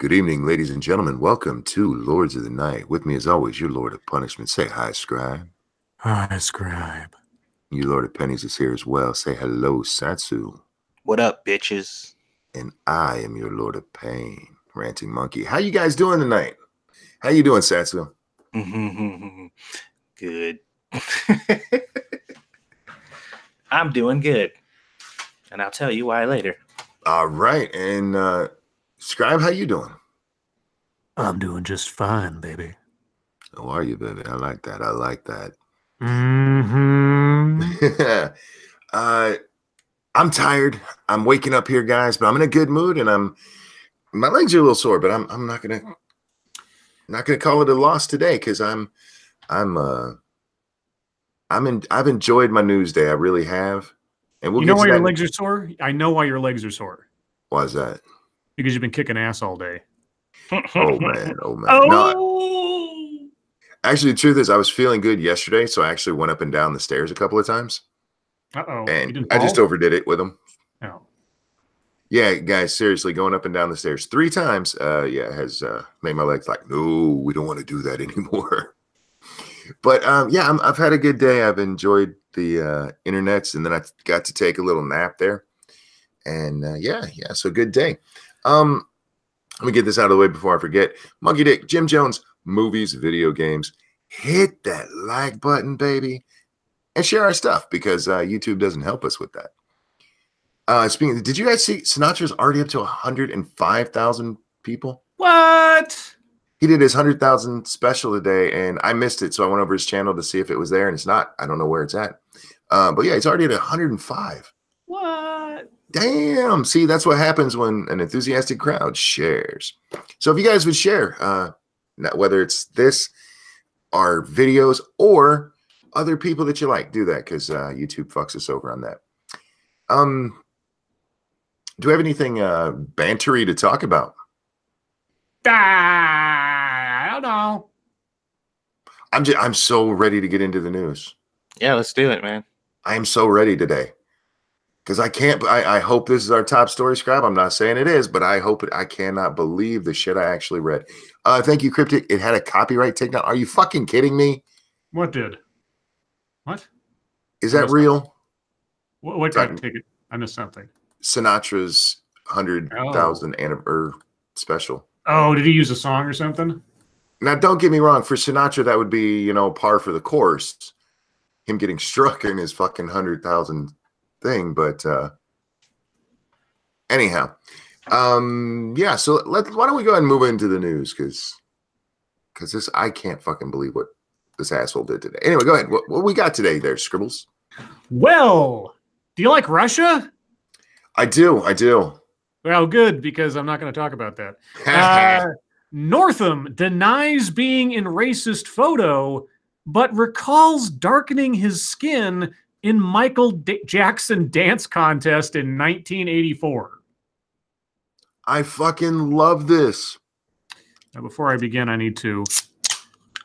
Good evening, ladies and gentlemen. Welcome to Lords of the Night. With me, as always, your Lord of Punishment. Say hi, Scribe. Hi, Scribe. Your Lord of Pennies is here as well. Say hello, Satsu. What up, bitches? And I am your Lord of Pain, Ranting Monkey. How you guys doing tonight? How you doing, Satsu? Good. I'm doing good. And I'll tell you why later. All right. And Scribe, how you doing? I'm doing just fine, baby. How are you, baby? I like that. I like that. I'm tired. I'm waking up here, guys, but I'm in a good mood, and my legs are a little sore, but I'm not gonna call it a loss today because I've enjoyed my news day. I really have. And you know why your legs are sore? I know why your legs are sore. Why is that? Because you've been kicking ass all day. Oh man. Oh. No, actually, the truth is I was feeling good yesterday, so I actually went up and down the stairs a couple of times. Uh-oh. And I just overdid it with them. Oh. Yeah, guys, seriously, going up and down the stairs 3 times, has made my legs like, no, we don't want to do that anymore. But I've had a good day. I've enjoyed the internets, and then I got to take a little nap there. And so good day. Let me get this out of the way before I forget. Monkey Dick, Jim Jones, movies, video games. Hit that like button, baby. And share our stuff because YouTube doesn't help us with that. Did you guys see Sinatra's already up to 105,000 people? What? He did his 100,000 special today, and I missed it, so I went over his channel to see if it was there, and it's not. I don't know where it's at. But yeah, he's already at 105. What? Damn. See, that's what happens when an enthusiastic crowd shares. So if you guys would share, whether it's this, our videos, or other people that you like, do that because YouTube fucks us over on that. Do we have anything bantery to talk about? I don't know. I'm so ready to get into the news. Yeah, let's do it, man. I am so ready today. Because I hope this is our top story, Scribe. I'm not saying it is, but I hope it. I cannot believe the shit I actually read. Thank you, Cryptic. It had a copyright takedown. Are you fucking kidding me? What did? What? Is that real? What kind of ticket? I missed something. Sinatra's 100,000 anniversary special. Oh, did he use a song or something? Now, don't get me wrong. For Sinatra, that would be, par for the course. Him getting struck in his fucking 100,000 thing. But anyhow, so why don't we go ahead and move into the news? Because this, I can't fucking believe what this asshole did today. Anyway, go ahead. What we got today there, Scribbles? Well, do you like Russia? I do. Well, good, because I'm not going to talk about that. Northam denies being in racist photo, but recalls darkening his skin in Michael Jackson dance contest in 1984. I fucking love this. Now, before I begin, I need to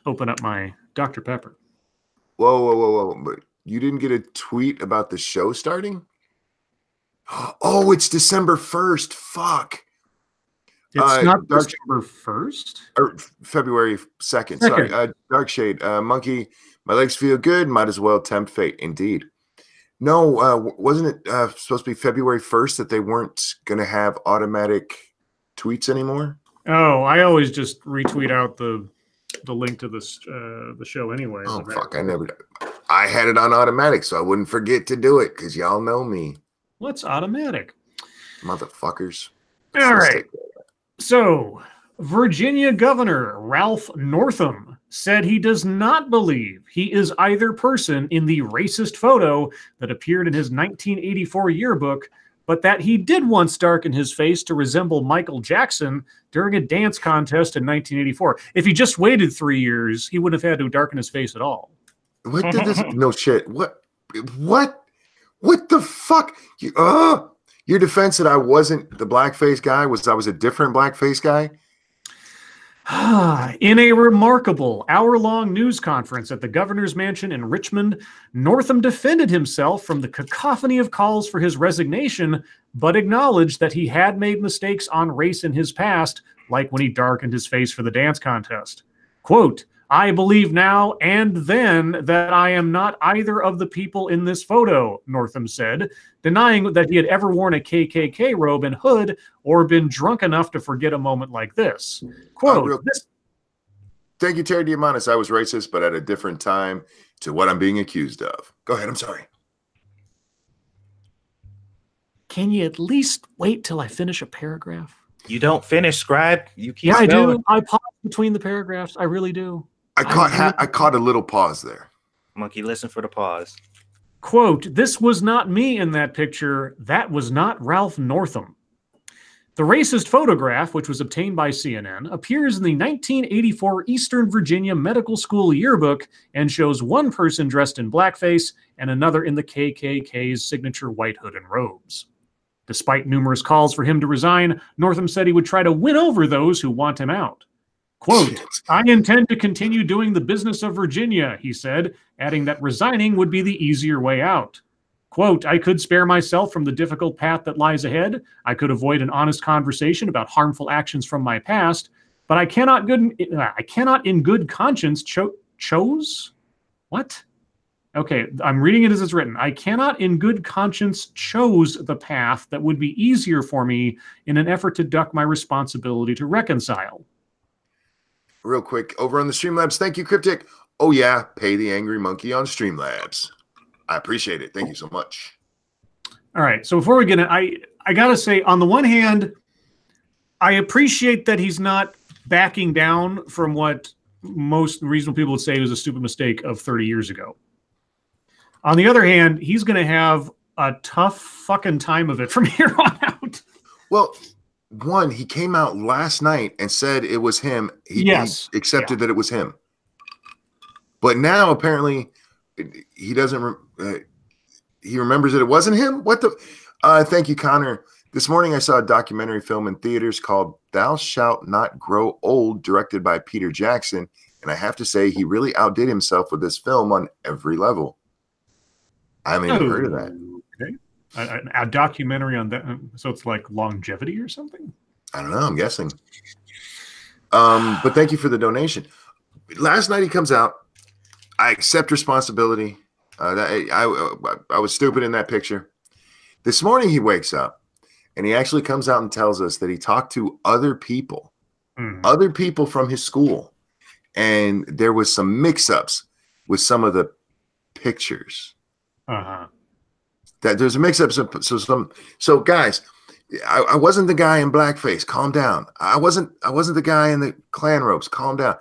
open up my Dr. Pepper. Whoa. But you didn't get a tweet about the show starting? Oh, it's December 1st. Fuck. It's not December 1st? Or February 2nd. Sorry. Dark Shade. Monkey, my legs feel good. Might as well tempt fate. Indeed. No, wasn't it supposed to be February 1st that they weren't going to have automatic tweets anymore? Oh, I always just retweet out the link to this the show anyway. Oh, fuck. I had it on automatic, so I wouldn't forget to do it because y'all know me. What's automatic? Motherfuckers. All right. So, Virginia Governor Ralph Northam said he does not believe he is either person in the racist photo that appeared in his 1984 yearbook, but that he did once darken his face to resemble Michael Jackson during a dance contest in 1984. If he just waited 3 years, he wouldn't have had to darken his face at all. What did this? No shit. What the fuck? Your defense that I wasn't the blackface guy I was a different blackface guy? In a remarkable hour-long news conference at the governor's mansion in Richmond, Northam defended himself from the cacophony of calls for his resignation, but acknowledged that he had made mistakes on race in his past, like when he darkened his face for the dance contest. Quote, I believe now and then that I am not either of the people in this photo, Northam said, denying that he had ever worn a KKK robe and hood or been drunk enough to forget a moment like this. Quote, Thank you, Terry Diamandis. I was racist, but at a different time to what I'm being accused of. Go ahead. I'm sorry. Can you at least wait till I finish a paragraph? You don't finish, Scribe. You keep I going. do. I pause between the paragraphs. I really do. I caught a little pause there. Monkey, listen for the pause. Quote, this was not me in that picture. That was not Ralph Northam. The racist photograph, which was obtained by CNN, appears in the 1984 Eastern Virginia Medical School yearbook and shows one person dressed in blackface and another in the KKK's signature white hood and robes. Despite numerous calls for him to resign, Northam said he would try to win over those who want him out. Quote, I intend to continue doing the business of Virginia, he said, adding that resigning would be the easier way out. Quote, I could spare myself from the difficult path that lies ahead. I could avoid an honest conversation about harmful actions from my past, but I cannot in good conscience chose? What? Okay, I'm reading it as it's written. I cannot in good conscience chose the path that would be easier for me in an effort to duck my responsibility to reconcile. Real quick, over on the Streamlabs, thank you, Cryptic. Oh yeah, pay the angry monkey on Streamlabs. I appreciate it. Thank you so much. All right, so before we get in, I gotta say, on the one hand, I appreciate that he's not backing down from what most reasonable people would say was a stupid mistake of 30 years ago. On the other hand, he's going to have a tough fucking time of it from here on out. Well, one, he came out last night and said it was him. He accepted that it was him. But now apparently he doesn't. He remembers that it wasn't him. What the? Thank you, Connor. This morning I saw a documentary film in theaters called "Thou Shalt Not Grow Old," directed by Peter Jackson, and I have to say he really outdid himself with this film on every level. I haven't even heard of that. Okay. A documentary on that. So it's like longevity or something? I don't know. I'm guessing. But thank you for the donation. Last night he comes out. I accept responsibility. I was stupid in that picture. This morning he wakes up and he actually comes out and tells us that he talked to other people from his school. And there was some mix-ups with some of the pictures. That there's a mix-up. So guys, I wasn't the guy in blackface. Calm down. I wasn't the guy in the Klan robes. Calm down.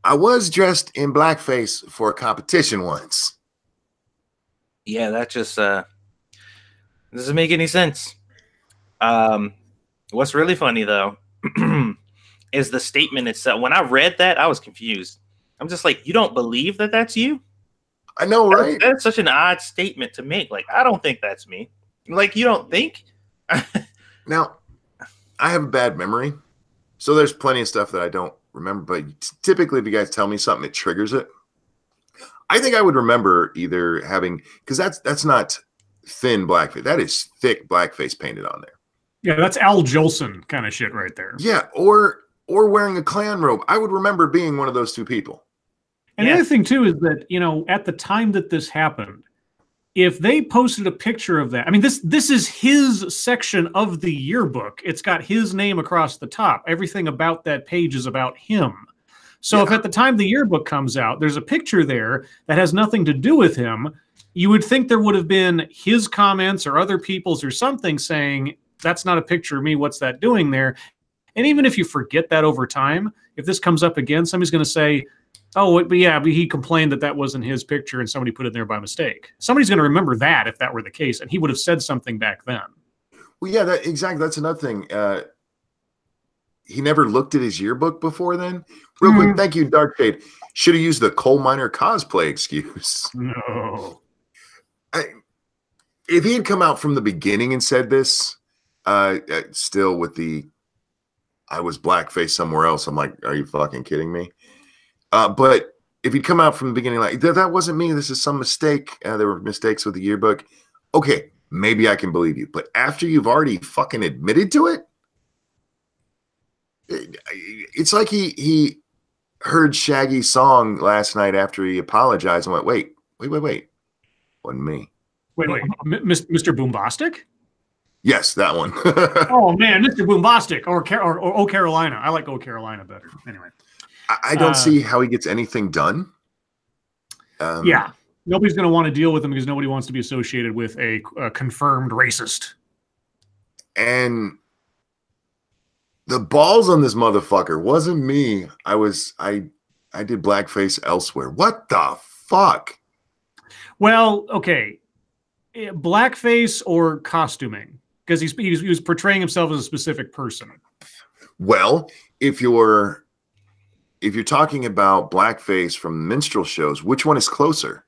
I was dressed in blackface for a competition once. Yeah, that just doesn't make any sense. What's really funny though is the statement itself. When I read that, I was confused. I'm just like, you don't believe that that's you? I know, right? That's such an odd statement to make. Like, I don't think that's me. Like, you don't think? Now, I have a bad memory, so there's plenty of stuff that I don't remember. But typically, if you guys tell me something, it triggers it. I think I would remember either having, because that's not thin blackface. That is thick blackface painted on there. Yeah, that's Al Jolson kind of shit right there. Yeah, or wearing a Klan robe. I would remember being one of those two people. And the other thing, too, is that, you know, at the time that this happened, if they posted a picture of that, I mean, this is his section of the yearbook. It's got his name across the top. Everything about that page is about him. So if at the time the yearbook comes out, there's a picture there that has nothing to do with him, you would think there would have been his comments or other people's or something saying, that's not a picture of me. What's that doing there? And even if you forget that over time, if this comes up again, somebody's going to say, oh, but he complained that wasn't his picture and somebody put it there by mistake. Somebody's going to remember that if that were the case, and he would have said something back then. Well, yeah, exactly. That's another thing. He never looked at his yearbook before then. Real quick, thank you, Dark Shade. Should have used the coal miner cosplay excuse. No. If he had come out from the beginning and said this, still with the, I was blackface somewhere else, I'm like, are you fucking kidding me? But if he'd come out from the beginning like, that wasn't me, this is some mistake, there were mistakes with the yearbook, okay, maybe I can believe you. But after you've already fucking admitted to it, It's like he heard Shaggy's song last night after he apologized and went, wait. Wasn't me. Wait, Mr. Boombastic? Yes, that one. Oh man, Mr. Boombastic or Oh Carolina. I like Oh Carolina better. Anyway, I don't see how he gets anything done. Yeah, nobody's going to want to deal with him because nobody wants to be associated with a confirmed racist. And the balls on this motherfucker wasn't me. I did blackface elsewhere. What the fuck? Well, okay, blackface or costuming, because he was portraying himself as a specific person. Well, if you're talking about blackface from minstrel shows, which one is closer?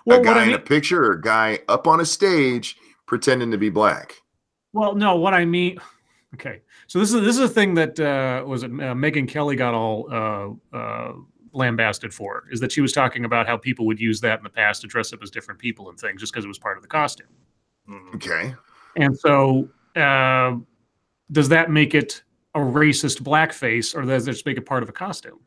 Well, a guy in a picture or a guy up on a stage pretending to be black? Well, no, what I mean, okay. So this is a thing that Megyn Kelly got all lambasted for, is that she was talking about how people would use that in the past to dress up as different people and things just because it was part of the costume. Okay. And so does that make it a racist blackface, or does it just make it part of a costume?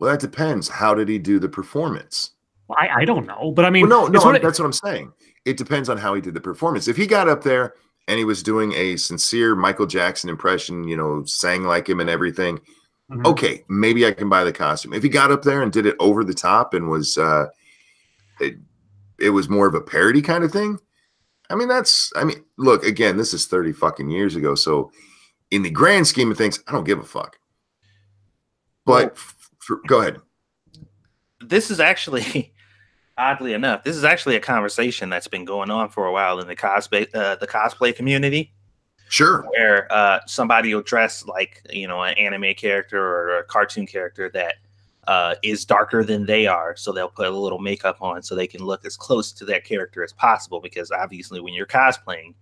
Well, that depends. How did he do the performance? Well, I don't know, but I mean, well, no, that's what I'm saying. It depends on how he did the performance. If he got up there and he was doing a sincere Michael Jackson impression, sang like him and everything, okay, maybe I can buy the costume. If he got up there and did it over the top and was, it was more of a parody kind of thing. Look, again, this is 30 fucking years ago. So in the grand scheme of things, I don't give a fuck. But go ahead. This is actually, oddly enough, this is actually a conversation that's been going on for a while in the cosplay community. Sure. Where somebody will dress like, an anime character or a cartoon character that is darker than they are. So they'll put a little makeup on so they can look as close to that character as possible. Because obviously when you're cosplaying,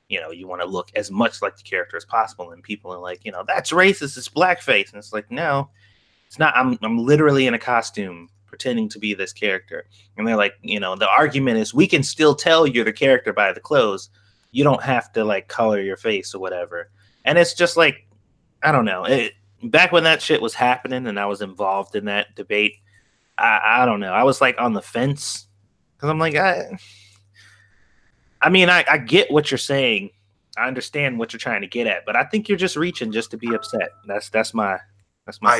you want to look as much like the character as possible. And people are like, that's racist. It's blackface. And it's like, no, it's not. I'm literally in a costume pretending to be this character. And they're like, the argument is we can still tell you're the character by the clothes. You don't have to like color your face or whatever. And it's just like, I don't know. Back when that shit was happening and I was involved in that debate, I don't know. I was like on the fence because I'm like, I get what you're saying. I understand what you're trying to get at, but I think you're just reaching just to be upset. That's my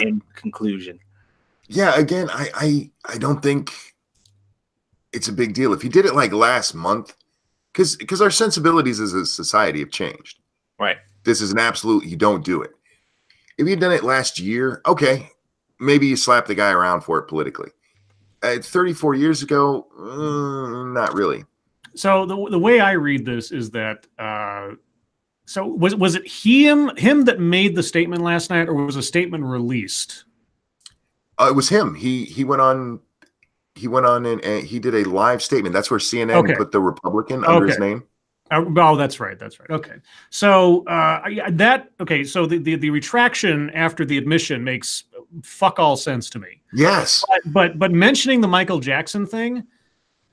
end conclusion. Yeah. Again, I don't think it's a big deal. If you did it like last month, because our sensibilities as a society have changed. Right. This is an absolute, you don't do it. If you'd done it last year, okay, maybe you slap the guy around for it politically. 34 years ago, not really. So the way I read this is that, so was it him that made the statement last night, or was a statement released? It was him. He went on and he did a live statement. That's where CNN put the Republican under his name. Oh, that's right. Okay. So So the retraction after the admission makes fuck all sense to me. Yes. But mentioning the Michael Jackson thing,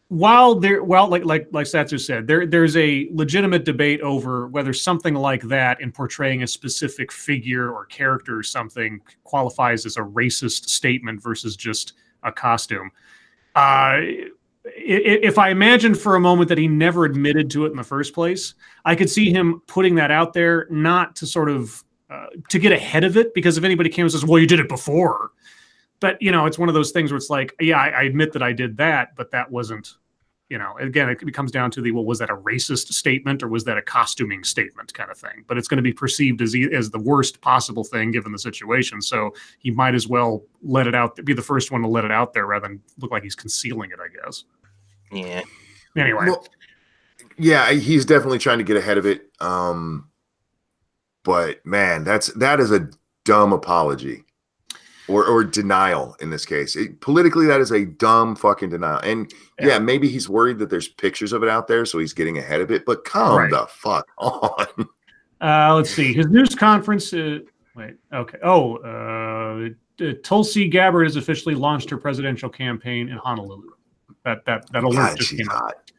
like Satsu said, there's a legitimate debate over whether something like that in portraying a specific figure or character or something qualifies as a racist statement versus just a costume. If I imagine for a moment that he never admitted to it in the first place, I could see him putting that out there, not to sort of to get ahead of it, because if anybody came and says, well, you did it before. But, it's one of those things where it's like, yeah, I admit that I did that, but that wasn't, again, it comes down to was that a racist statement or was that a costuming statement kind of thing? But it's going to be perceived as the worst possible thing given the situation. So he might as well let it out, be the first one to let it out there rather than look like he's concealing it, I guess. Yeah. Anyway. Well, yeah, he's definitely trying to get ahead of it. But man, that is a dumb apology. Or denial in this case. Politically, that is a dumb fucking denial. And yeah, maybe he's worried that there's pictures of it out there, so he's getting ahead of it. But calm the fuck on. Let's see. His news conference. Tulsi Gabbard has officially launched her presidential campaign in Honolulu. That alert just came out.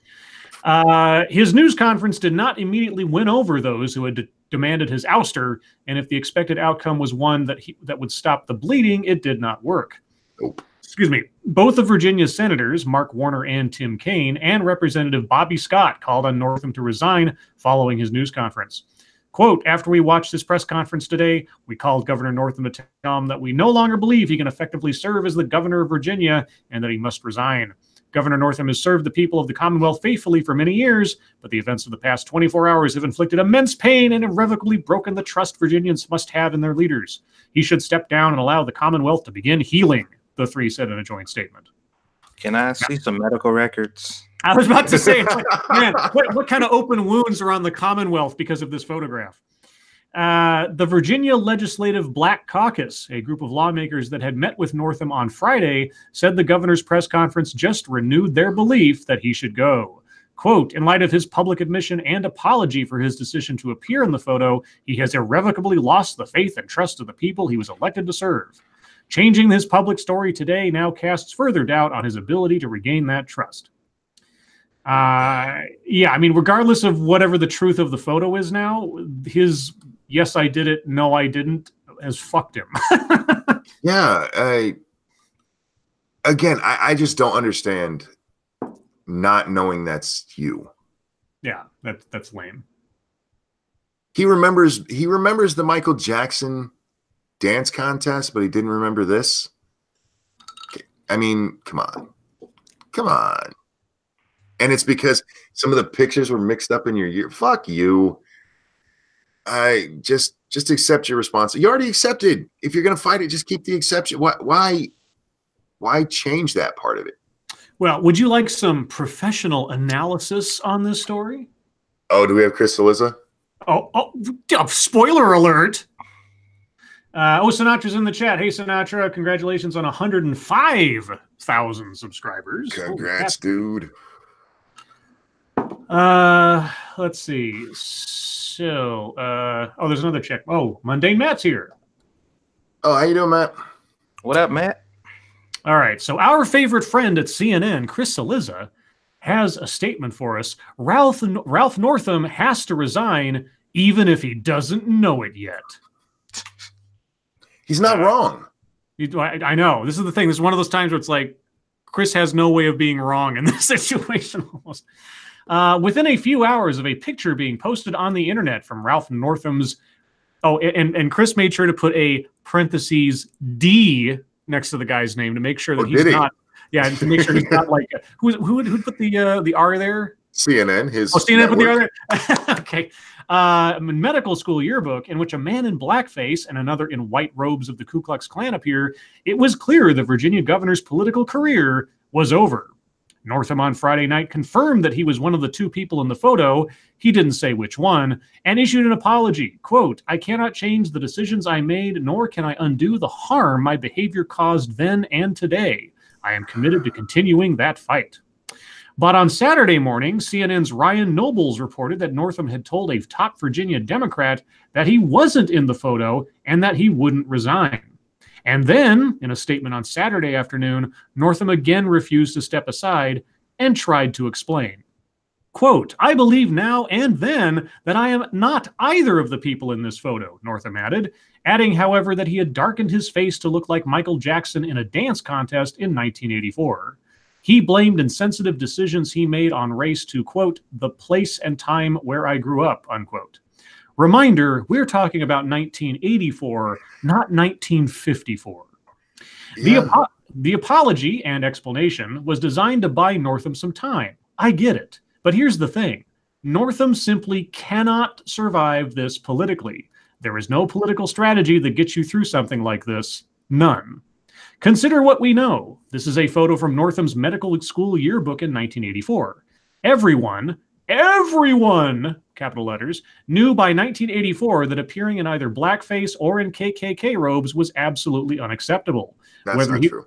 His news conference did not immediately win over those who had demanded his ouster, and if the expected outcome was one that would stop the bleeding, it did not work. Nope. Excuse me. Both of Virginia's senators, Mark Warner and Tim Kaine, and Representative Bobby Scott called on Northam to resign following his news conference. Quote, after we watched this press conference today, we called Governor Northam to tell him that we no longer believe he can effectively serve as the governor of Virginia and that he must resign. Governor Northam has served the people of the Commonwealth faithfully for many years, but the events of the past 24 hours have inflicted immense pain and irrevocably broken the trust Virginians must have in their leaders. He should step down and allow the Commonwealth to begin healing, the three said in a joint statement. Can I see some medical records? I was about to say, man, what kind of open wounds are on the Commonwealth because of this photograph? The Virginia Legislative Black Caucus, a group of lawmakers that had met with Northam on Friday, said the governor's press conference just renewed their belief that he should go. Quote, in light of his public admission and apology for his decision to appear in the photo, he has irrevocably lost the faith and trust of the people he was elected to serve. Changing his public story today now casts further doubt on his ability to regain that trust. Yeah, I mean, regardless of whatever the truth of the photo is now, his yes, I did it, no, I didn't has fucked him. Yeah. I just don't understand not knowing that's you. Yeah, that's lame. He remembers the Michael Jackson dance contest, but he didn't remember this. I mean, come on. And it's because some of the pictures were mixed up in your year. Fuck you. I just accept your response. You already accepted. If you're going to fight it, just keep the exception. Why change that part of it? Well, would you like some professional analysis on this story? Oh, do we have Chris Saliza? Oh, spoiler alert. Sinatra's in the chat. Hey, Sinatra, congratulations on 105,000 subscribers. Congrats, dude. Let's see. So, there's another check. Oh, Mundane Matt's here. Oh, how you doing, Matt? What up, Matt? All right. So our favorite friend at CNN, Chris Saliza, has a statement for us. Ralph Northam has to resign even if he doesn't know it yet. He's not wrong. I know. This is the thing. This is one of those times where it's like Chris has no way of being wrong in this situation almost. Within a few hours of a picture being posted on the internet from Ralph Northam's, and Chris made sure to put a parentheses D next to the guy's name to make sure that he's not. Yeah, to make sure he's not like who put the R there? CNN. CNN put the R there. Okay. Medical school yearbook in which a man in blackface and another in white robes of the Ku Klux Klan appear, it was clear the Virginia governor's political career was over. Northam on Friday night confirmed that he was one of the two people in the photo, he didn't say which one, and issued an apology. Quote, I cannot change the decisions I made, nor can I undo the harm my behavior caused then and today. I am committed to continuing that fight. But on Saturday morning, CNN's Ryan Nobles reported that Northam had told a top Virginia Democrat that he wasn't in the photo and that he wouldn't resign. And then, in a statement on Saturday afternoon, Northam again refused to step aside and tried to explain. Quote, I believe now and then that I am not either of the people in this photo, Northam added, adding, however, that he had darkened his face to look like Michael Jackson in a dance contest in 1984. He blamed insensitive decisions he made on race to, quote, the place and time where I grew up, unquote. Reminder, we're talking about 1984, not 1954. Yeah. The apology and explanation was designed to buy Northam some time. I get it. But here's the thing. Northam simply cannot survive this politically. There is no political strategy that gets you through something like this. None. Consider what we know. This is a photo from Northam's medical school yearbook in 1984. Everyone, capital letters, knew by 1984 that appearing in either blackface or in KKK robes was absolutely unacceptable. That's not true.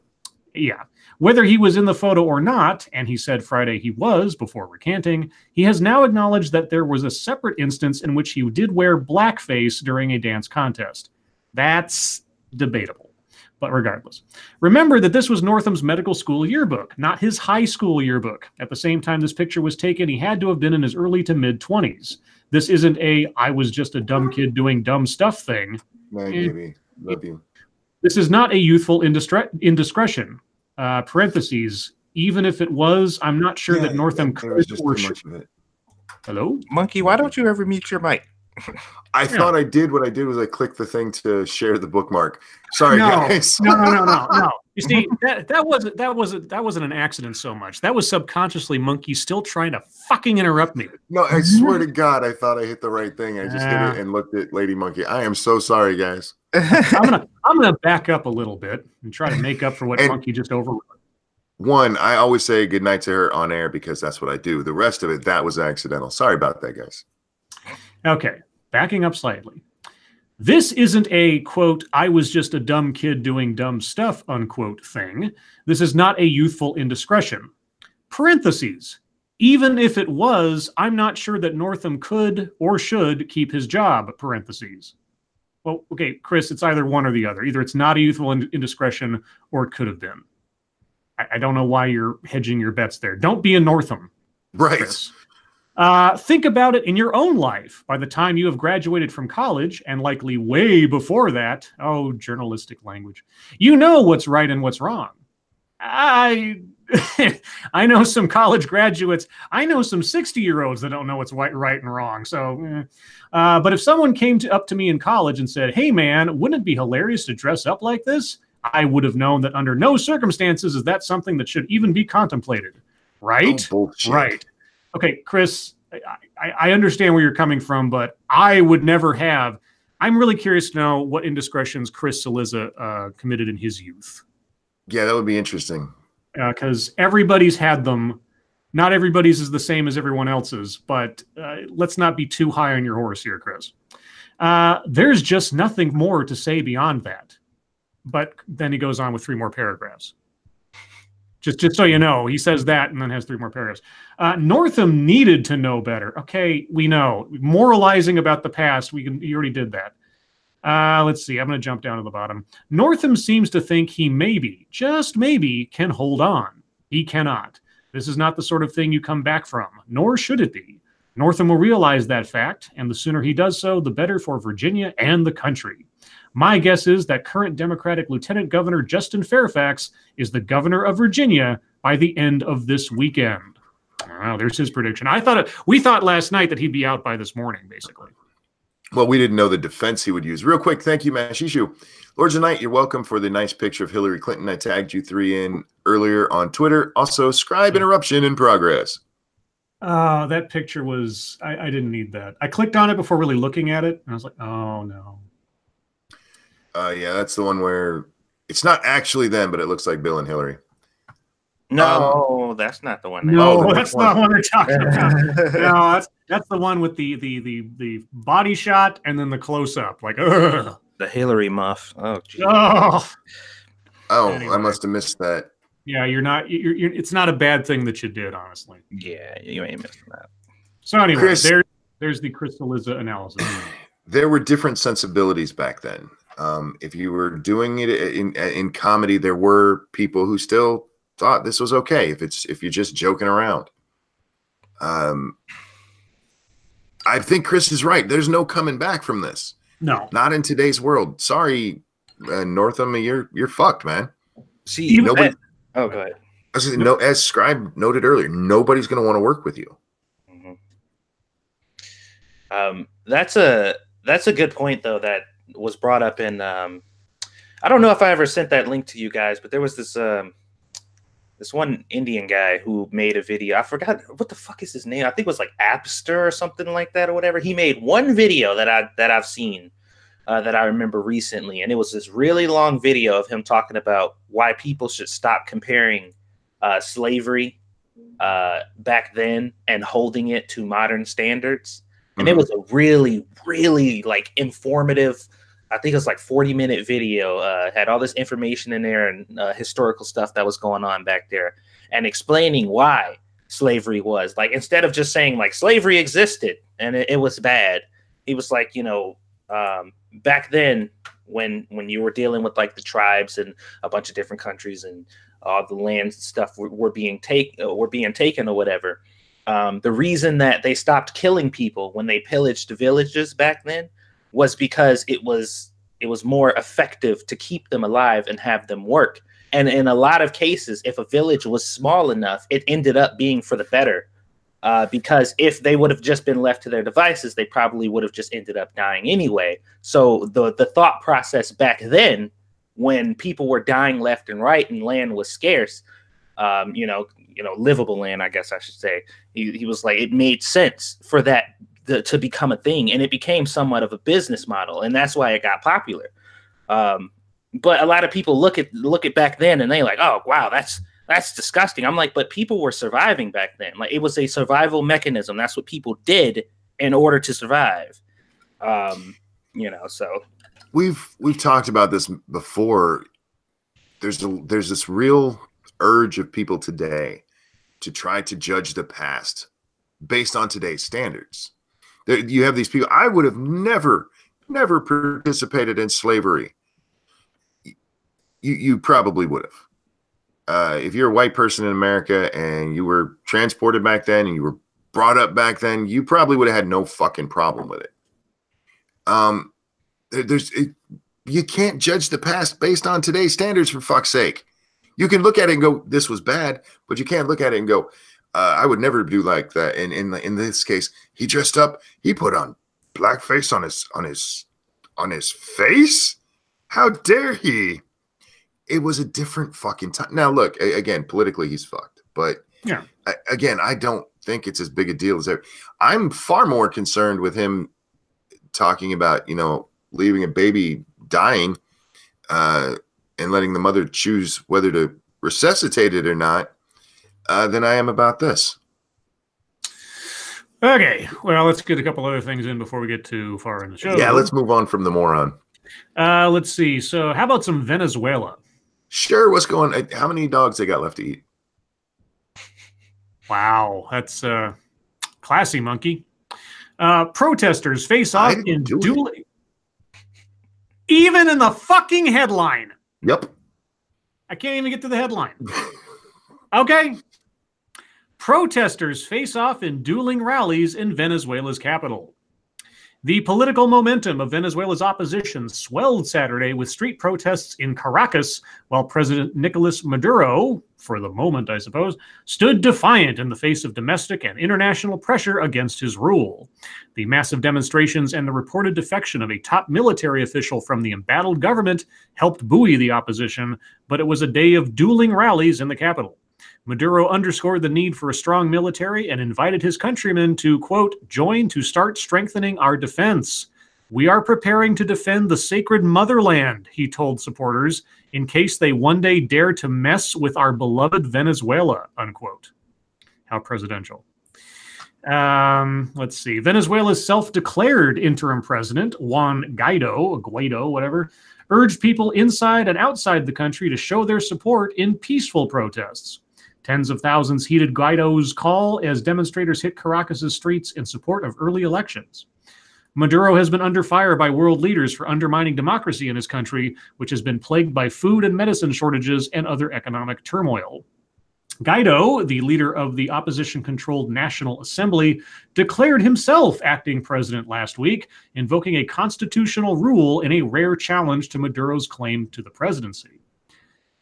Yeah. Whether he was in the photo or not, and he said Friday he was before recanting, he has now acknowledged that there was a separate instance in which he did wear blackface during a dance contest. That's debatable. But regardless, remember that this was Northam's medical school yearbook, not his high school yearbook. At the same time this picture was taken, he had to have been in his early to mid-20s. This isn't a I was just a dumb kid doing dumb stuff thing. My baby, love you. This is not a youthful indiscretion. Parentheses, even if it was, I'm not sure that Northam could or should. Hello? Monkey, why don't you ever mute your mic? I thought I did. What I did was I clicked the thing to share the bookmark. Sorry, guys. No. You see, that wasn't an accident so much. That was subconsciously Monkey still trying to fucking interrupt me. No, I swear to God, I thought I hit the right thing. I just hit it and looked at Lady Monkey. I am so sorry, guys. I'm gonna back up a little bit and try to make up for what Monkey just overrode. One, I always say goodnight to her on air because that's what I do. The rest of it, that was accidental. Sorry about that, guys. Okay, backing up slightly. This isn't a, quote, I was just a dumb kid doing dumb stuff, unquote, thing. This is not a youthful indiscretion. Parentheses. Even if it was, I'm not sure that Northam could or should keep his job, parentheses. Well, okay, Chris, it's either one or the other. Either it's not a youthful indiscretion or it could have been. I don't know why you're hedging your bets there. Don't be a Northam. Right. Chris. Think about it in your own life. By the time you have graduated from college, and likely way before that, journalistic language, you know what's right and what's wrong. I know some college graduates. I know some 60-year-olds that don't know what's right and wrong. So, but if someone came up to me in college and said, hey, man, wouldn't it be hilarious to dress up like this? I would have known that under no circumstances is that something that should even be contemplated. Right? Oh, bullshit. Right. Okay, Chris, I understand where you're coming from, but I would never have. I'm really curious to know what indiscretions Chris Cillizza committed in his youth. Yeah, that would be interesting. Because everybody's had them. Not everybody's is the same as everyone else's, but let's not be too high on your horse here, Chris. There's just nothing more to say beyond that. But then he goes on with 3 more paragraphs. Just so you know, he says that and then has 3 more paragraphs. Northam needed to know better. Okay, we know. Moralizing about the past, you already did that. Let's see. I'm going to jump down to the bottom. Northam seems to think he maybe, just maybe, can hold on. He cannot. This is not the sort of thing you come back from, nor should it be. Northam will realize that fact, and the sooner he does so, the better for Virginia and the country. My guess is that current Democratic Lieutenant Governor Justin Fairfax is the governor of Virginia by the end of this weekend. Wow, there's his prediction. We thought last night that he'd be out by this morning, basically. Well, we didn't know the defense he would use. Real quick, thank you, Mashishu. Lords of Night, you're welcome for the nice picture of Hillary Clinton. I tagged you 3 in earlier on Twitter. Also, Scribe interruption in progress. That picture was, I didn't need that. I clicked on it before really looking at it, and I was like, oh, no. Yeah, that's the one where it's not actually them, but it looks like Bill and Hillary. No, that's not the one. No, that's not the one they're talking about. No, that's the one with the body shot and then the close up, like ugh. The Hillary muff. Oh, geez. Anyway. I must have missed that. Yeah, you're not. It's not a bad thing that you did, honestly. Yeah, you ain't missing that. So anyway, Chris, there's the Chris Cillizza analysis. There were different sensibilities back then. If you were doing it in comedy, there were people who still thought this was okay if you're just joking around. I think Chris is right. There's no coming back from this. No, not in today's world. Sorry, Northam, you're fucked, man. See, nobody. Go ahead. As Scribe noted earlier, nobody's going to want to work with you. Mm-hmm. That's a good point, though, that was brought up in. I don't know if I ever sent that link to you guys, but there was this one Indian guy who made a video. I forgot what the fuck is his name. I think it was like Appster or something like that or whatever. He made one video that I've seen that I remember recently, and it was this really long video of him talking about why people should stop comparing slavery back then and holding it to modern standards. And it was a really, really like informative. I think it was like 40-minute video, had all this information in there and historical stuff that was going on back there and explaining why slavery was like, instead of just saying like slavery existed and it was bad. He was like, Back then, when you were dealing with like the tribes and a bunch of different countries and all the lands and stuff were being taken or whatever. The reason that they stopped killing people when they pillaged villages back then was because it was more effective to keep them alive and have them work. And in a lot of cases, if a village was small enough, it ended up being for the better. Because if they would have just been left to their devices, they probably would have just ended up dying anyway. So the thought process back then, when people were dying left and right and land was scarce, livable land, I guess I should say, he was like, it made sense for that to become a thing, and it became somewhat of a business model, and that's why it got popular. But a lot of people look at back then and they like, oh wow, that's disgusting. I'm like, but people were surviving back then. Like, it was a survival mechanism. That's what people did in order to survive. So we've talked about this before. There's this real urge of people today to try to judge the past based on today's standards. You have these people. I would have never participated in slavery. You probably would have. If you're a white person in America and you were transported back then and you were brought up back then, you probably would have had no fucking problem with it. You can't judge the past based on today's standards, for fuck's sake. You can look at it and go, this was bad, but you can't look at it and go, I would never do like that. And in this case, he dressed up, he put on blackface on his face. How dare he? It was a different fucking time. Now, look, again, politically, he's fucked. But yeah, again, I don't think it's as big a deal as ever. I'm far more concerned with him talking about, leaving a baby dying and letting the mother choose whether to resuscitate it or not than I am about this. Okay, well, let's get a couple other things in before we get too far in the show. Yeah, let's move on from the moron. Let's see. So how about some Venezuela? Sure, what's going on? How many dogs they got left to eat? Wow, that's classy, monkey. Protesters face off in dueling. Even in the fucking headline. Yep. I can't even get to the headline. Okay. Protesters face off in dueling rallies in Venezuela's capital. The political momentum of Venezuela's opposition swelled Saturday with street protests in Caracas, while President Nicolas Maduro, for the moment I suppose, stood defiant in the face of domestic and international pressure against his rule. The massive demonstrations and the reported defection of a top military official from the embattled government helped buoy the opposition, but it was a day of dueling rallies in the capital. Maduro underscored the need for a strong military and invited his countrymen to, quote, join to start strengthening our defense. We are preparing to defend the sacred motherland, he told supporters, in case they one day dare to mess with our beloved Venezuela, unquote. How presidential. Let's see. Venezuela's self-declared interim president, Juan Guaido, whatever, urged people inside and outside the country to show their support in peaceful protests. Tens of thousands heeded Guaido's call as demonstrators hit Caracas' streets in support of early elections. Maduro has been under fire by world leaders for undermining democracy in his country, which has been plagued by food and medicine shortages and other economic turmoil. Guaido, the leader of the opposition-controlled National Assembly, declared himself acting president last week, invoking a constitutional rule in a rare challenge to Maduro's claim to the presidency.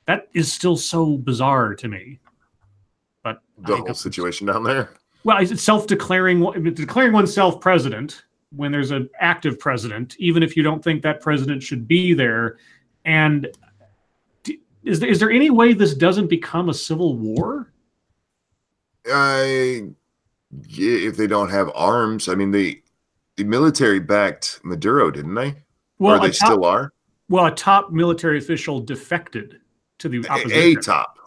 That is still so bizarre to me. But the whole situation down there. Well, it's declaring oneself president when there's an active president, even if you don't think that president should be there. And is there any way this doesn't become a civil war? If they don't have arms, I mean, the military backed Maduro, didn't they? Well, or they still are. Well, a top military official defected to the opposition. A top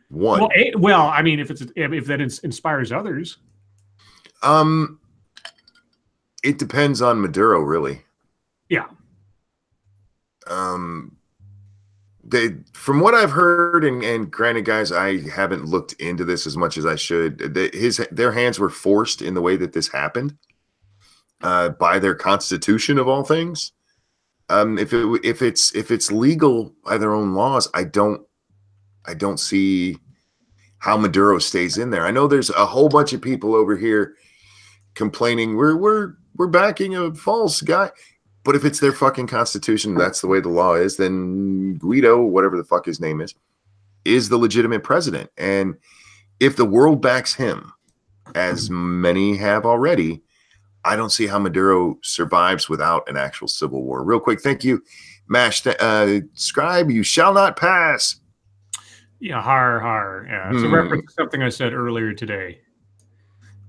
one. Well, I mean, if that inspires others. It depends on Maduro, really. Yeah. From what I've heard, and granted, guys, I haven't looked into this as much as I should. Their hands were forced in the way that this happened. by their constitution of all things. If it's legal by their own laws, I don't see how Maduro stays in there. I know there's a whole bunch of people over here complaining we're backing a false guy, but if it's their fucking constitution, that's the way the law is, then Guido, whatever the fuck his name is the legitimate president. And if the world backs him, as many have already, I don't see how Maduro survives without an actual civil war. Real quick, thank you, Mash. Scribe, you shall not pass. Yeah, har. Yeah, it's a reference to something I said earlier today.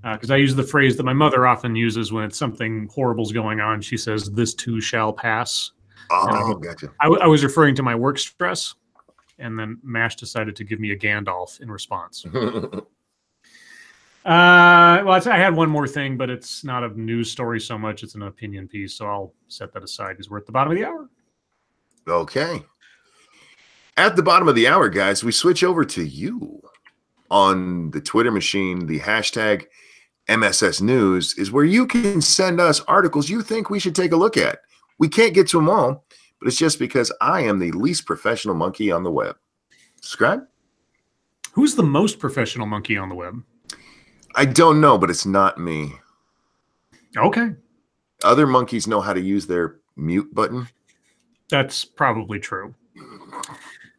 Because I use the phrase that my mother often uses when it's something horrible's going on. She says, "This too shall pass." Oh, gotcha. I was referring to my work stress, and then Mash decided to give me a Gandalf in response. Well, I had one more thing, but it's not a news story so much. It's an opinion piece, so I'll set that aside because we're at the bottom of the hour. Okay. At the bottom of the hour, guys, we switch over to you on the Twitter machine. The hashtag MSS News is where you can send us articles you think we should take a look at. We can't get to them all, but it's just because I am the least professional monkey on the web. Scribe? Who's the most professional monkey on the web? I don't know, but it's not me. Okay. Other monkeys know how to use their mute button. That's probably true.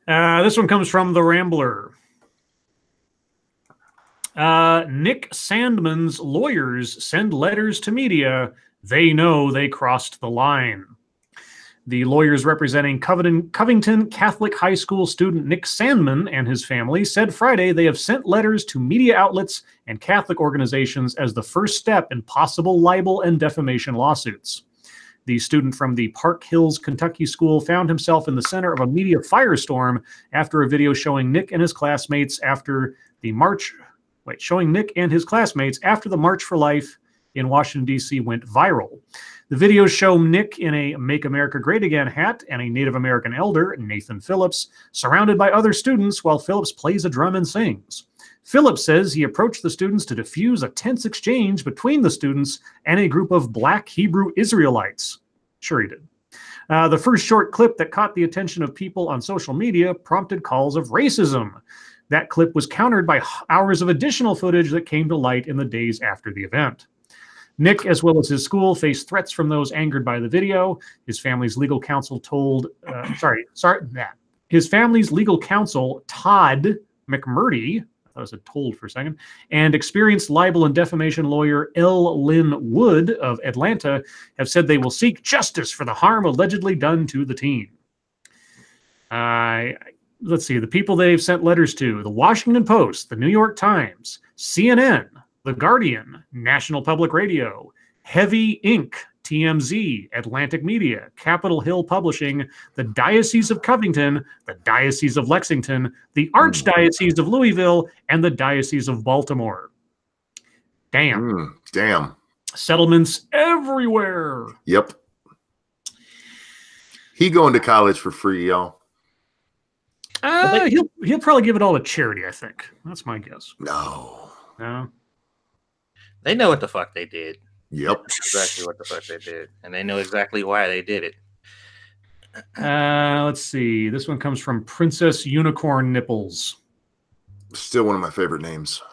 This one comes from The Rambler. Nick Sandman's lawyers send letters to media. They know they crossed the line. The lawyers representing Covington Catholic High School student Nick Sandman and his family said Friday they have sent letters to media outlets and Catholic organizations as the first step in possible libel and defamation lawsuits. The student from the Park Hills, Kentucky school found himself in the center of a media firestorm after a video showing Nick and his classmates after the March for Life in Washington, D.C. went viral. The videos show Nick in a Make America Great Again hat and a Native American elder, Nathan Phillips, surrounded by other students while Phillips plays a drum and sings. Phillips says he approached the students to defuse a tense exchange between the students and a group of Black Hebrew Israelites. Sure he did. The first short clip that caught the attention of people on social media prompted calls of racism. That clip was countered by hours of additional footage that came to light in the days after the event. Nick, as well as his school, faced threats from those angered by the video. His family's legal counsel His family's legal counsel, Todd McMurdy, I thought I said told for a second, and experienced libel and defamation lawyer L. Lynn Wood of Atlanta have said they will seek justice for the harm allegedly done to the teen. Let's see, the people they've sent letters to: the Washington Post, the New York Times, CNN, The Guardian, National Public Radio, Heavy Inc., TMZ, Atlantic Media, Capitol Hill Publishing, the Diocese of Covington, the Diocese of Lexington, the Archdiocese of Louisville, and the Diocese of Baltimore. Damn. Damn. Settlements everywhere. Yep. He going to college for free, y'all. He'll probably give it all to charity, I think. That's my guess. No. They know what the fuck they did. Yep. Exactly what the fuck they did. And they know exactly why they did it. Let's see. This one comes from Princess Unicorn Nipples. Still one of my favorite names.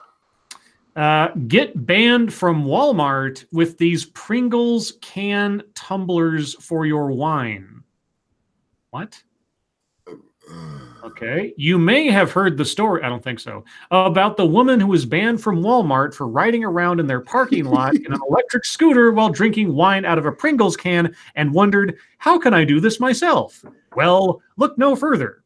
Get banned from Walmart with these Pringles can tumblers for your wine. What? Okay. You may have heard the story, I don't think so, about the woman who was banned from Walmart for riding around in their parking lot in an electric scooter while drinking wine out of a Pringles can and wondered, how can I do this myself? Well, look no further.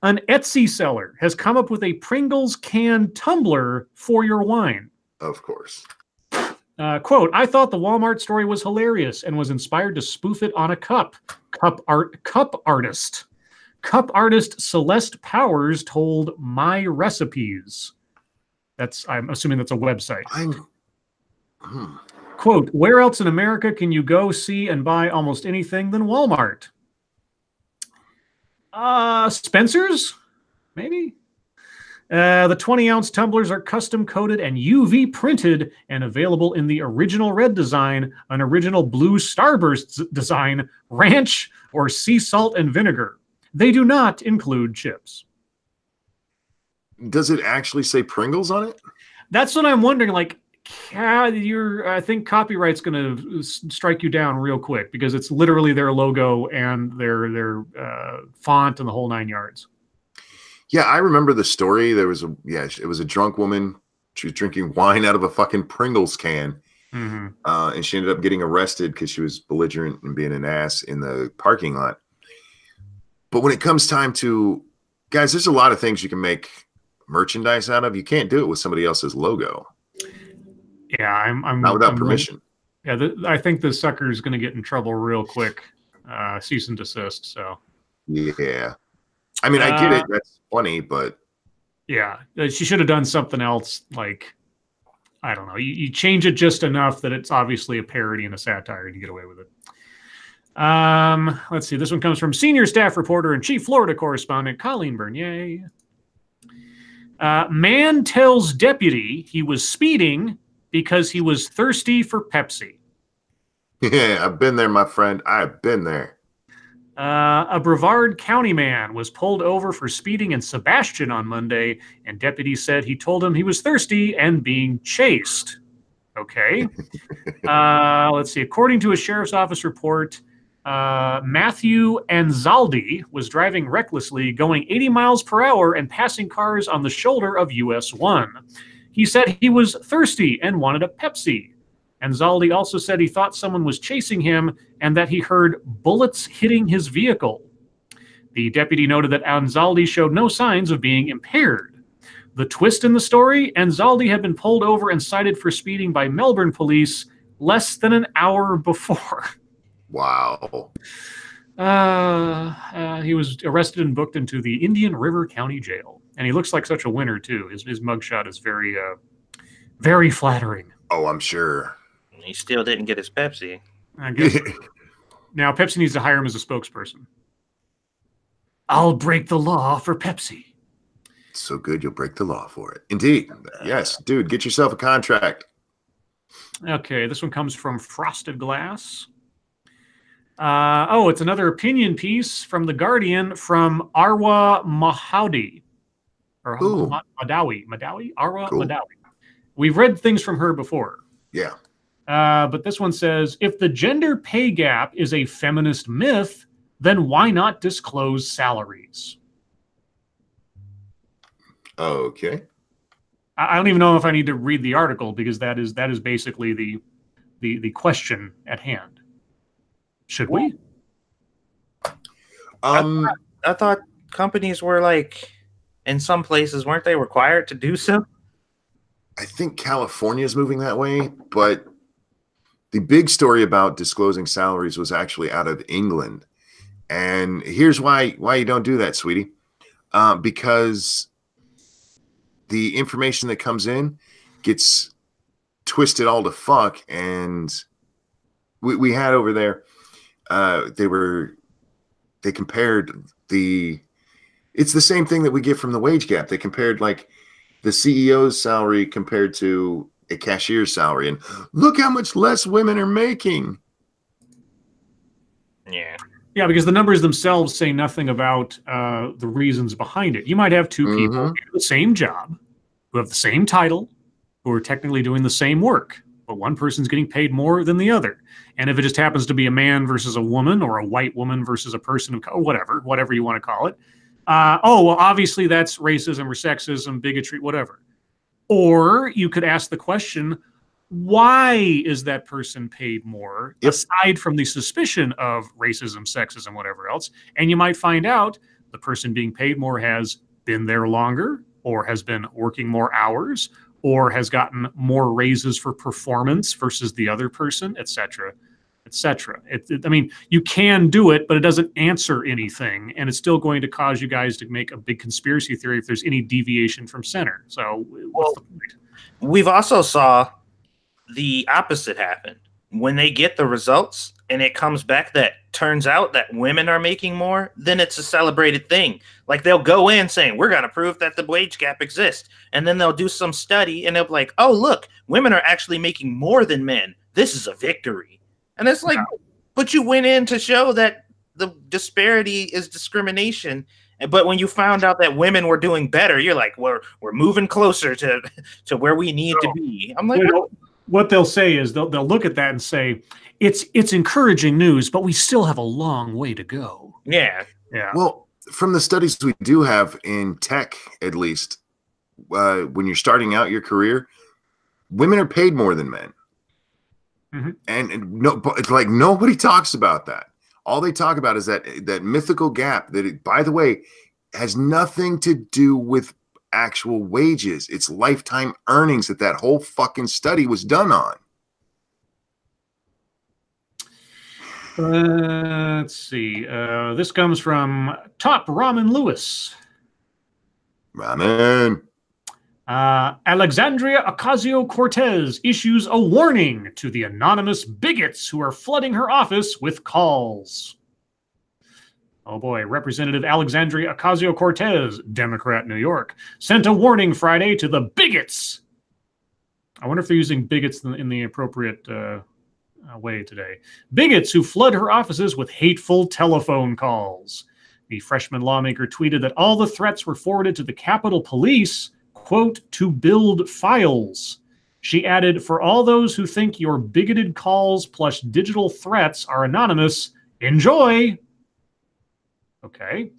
An Etsy seller has come up with a Pringles can tumbler for your wine. Of course. Quote, I thought the Walmart story was hilarious and was inspired to spoof it on a cup. Cup artist Celeste Powers told My Recipes. I'm assuming that's a website. Quote, where else in America can you go see and buy almost anything than Walmart? Spencer's? Maybe? The 20-ounce tumblers are custom coated and UV printed and available in the original red design, an original blue starburst design, ranch, or sea salt and vinegar. They do not include chips. Does it actually say Pringles on it? That's what I'm wondering. Like, I think copyright's going to strike you down real quick because it's literally their logo and their font and the whole 9 yards. Yeah, I remember the story. It was a drunk woman. She was drinking wine out of a fucking Pringles can. Mm-hmm. And she ended up getting arrested because she was belligerent and being an ass in the parking lot. But when it comes time to, guys, there's a lot of things you can make merchandise out of. You can't do it with somebody else's logo. Yeah, I'm not without permission. I think the sucker is going to get in trouble real quick. Cease and desist. So. Yeah. I mean, I get it. That's funny, but yeah, she should have done something else. Like, I don't know. You change it just enough that it's obviously a parody and a satire, and you get away with it. Let's see. This one comes from senior staff reporter and chief Florida correspondent Colleen Bernier. Man tells deputy he was speeding because he was thirsty for Pepsi. Yeah, I've been there, my friend. I've been there. A Brevard County man was pulled over for speeding in Sebastian on Monday, and deputies said he told him he was thirsty and being chased. Okay. Let's see. According to a sheriff's office report, Matthew Anzaldi was driving recklessly, going 80 miles per hour and passing cars on the shoulder of US 1. He said he was thirsty and wanted a Pepsi. Anzaldi also said he thought someone was chasing him and that he heard bullets hitting his vehicle. The deputy noted that Anzaldi showed no signs of being impaired. The twist in the story, Anzaldi had been pulled over and cited for speeding by Melbourne police less than an hour before. Wow. He was arrested and booked into the Indian River County Jail. And he looks like such a winner, too. His mugshot is very, very flattering. Oh, I'm sure. He still didn't get his Pepsi. I guess. Now, Pepsi needs to hire him as a spokesperson. I'll break the law for Pepsi. So good, you'll break the law for it. Indeed. Yes, dude, get yourself a contract. Okay, this one comes from Frosted Glass. It's another opinion piece from The Guardian from Arwa Mahdawi. Or Madawi. Arwa cool. Madawi. We've read things from her before. Yeah. But this one says, if the gender pay gap is a feminist myth, then why not disclose salaries? Okay. I don't even know if I need to read the article because that is basically the question at hand. Should we? I thought companies were like, in some places, weren't they required to do so? I think California is moving that way, but the big story about disclosing salaries was actually out of England. And here's why you don't do that, sweetie. Because the information that comes in gets twisted all to fuck. And we had over there, they compared it's the same thing that we get from the wage gap. They compared like the CEO's salary compared to a cashier's salary. And look how much less women are making. Yeah. Yeah, because the numbers themselves say nothing about the reasons behind it. You might have two people who do the same job, who have the same title, who are technically doing the same work, but one person's getting paid more than the other. And if it just happens to be a man versus a woman, or a white woman versus a person of color, whatever you want to call it, obviously that's racism or sexism, bigotry, whatever. Or you could ask the question, why is that person paid more, aside from the suspicion of racism, sexism, whatever else? And you might find out the person being paid more has been there longer, or has been working more hours, or has gotten more raises for performance versus the other person, et cetera, et cetera. I mean, you can do it, but it doesn't answer anything, and it's still going to cause you guys to make a big conspiracy theory if there's any deviation from center. So what's the point? We've also saw the opposite happen. when they get the results and it comes back that turns out that women are making more, then it's a celebrated thing. Like they'll go in saying, we're going to prove that the wage gap exists. And then they'll do some study and they'll be like, oh, look, women are actually making more than men. This is a victory. And it's like, but you went in to show that the disparity is discrimination. But when you found out that women were doing better, you're like, we're moving closer to where we need to be. I'm like, what they'll say is they'll look at that and say, it's encouraging news, but we still have a long way to go. Yeah. Well, from the studies we do have in tech, at least, when you're starting out your career, women are paid more than men. Mm-hmm. And no, it's like nobody talks about that. All they talk about is that mythical gap that, by the way, has nothing to do with actual wages. It's lifetime earnings that whole fucking study was done on. Let's see. This comes from Top Ramen Lewis. Ramen. Alexandria Ocasio-Cortez issues a warning to the anonymous bigots who are flooding her office with calls. Oh boy, Representative Alexandria Ocasio-Cortez, Democrat, New York, sent a warning Friday to the bigots. I wonder if they're using bigots in the appropriate way today. Bigots who flood her offices with hateful telephone calls. The freshman lawmaker tweeted that all the threats were forwarded to the Capitol Police, quote, to build files. She added, for all those who think your bigoted calls plus digital threats are anonymous, enjoy. Okay.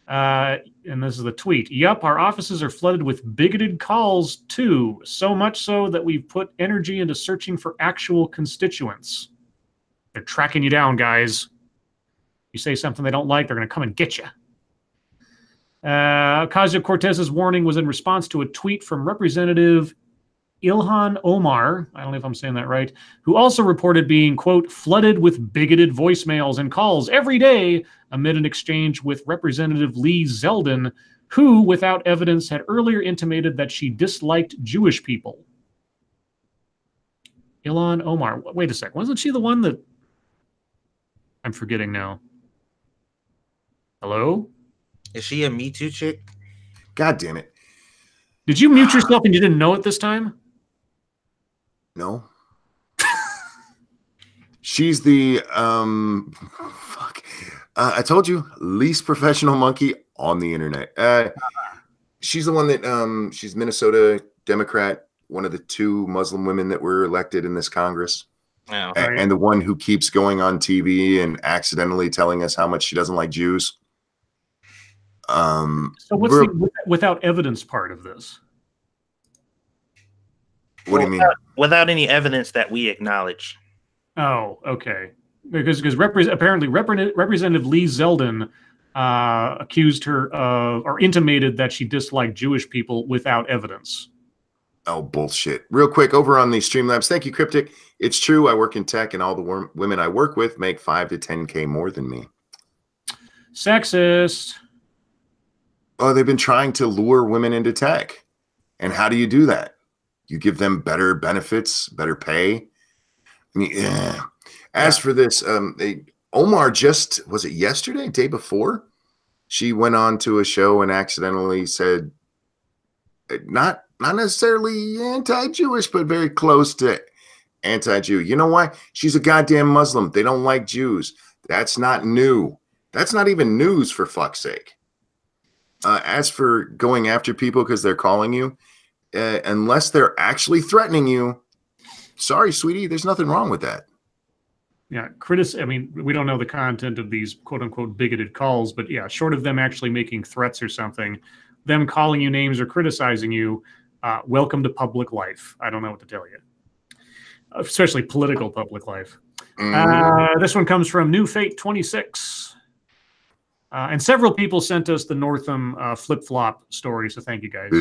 And this is the tweet. Yup, our offices are flooded with bigoted calls too, so much so that we've put energy into searching for actual constituents. They're tracking you down, guys. You say something they don't like, they're going to come and get you. Ocasio-Cortez's warning was in response to a tweet from Representative Ilhan Omar, I don't know if I'm saying that right, who also reported being, quote, flooded with bigoted voicemails and calls every day amid an exchange with Representative Lee Zeldin, who, without evidence, had earlier intimated that she disliked Jewish people. Ilhan Omar. Wait a sec. Wasn't she the one that... I'm forgetting now. Hello? Is she a Me Too chick? God damn it. Did you mute yourself and you didn't know it this time? No. She's the fuck. I told you, least professional monkey on the internet. She's the one that she's Minnesota Democrat, one of the 2 Muslim women that were elected in this Congress. Oh, and the one who keeps going on TV and accidentally telling us how much she doesn't like Jews. So what's the without evidence part of this? What do you mean? Without any evidence that we acknowledge. Oh, okay. Because apparently Representative Lee Zeldin accused her of, or intimated that she disliked Jewish people without evidence. Oh, bullshit. Real quick, over on the Streamlabs. Thank you, Cryptic. It's true. I work in tech, and all the women I work with make 5 to 10K more than me. Sexist. Oh, they've been trying to lure women into tech. And how do you do that? You give them better benefits, better pay. I mean, yeah. As for this, Omar just, was it yesterday, day before? She went on to a show and accidentally said, not necessarily anti-Jewish, but very close to anti-Jew. You know why? She's a goddamn Muslim. They don't like Jews. That's not new. That's not even news, for fuck's sake. As for going after people because they're calling you, unless they're actually threatening you, sorry, sweetie, there's nothing wrong with that. Yeah, I mean, we don't know the content of these quote-unquote bigoted calls, but yeah, short of them actually making threats or something, them calling you names or criticizing you, welcome to public life. I don't know what to tell you. Especially political public life. This one comes from New Fate 26. And several people sent us the Northam flip-flop story, so thank you guys.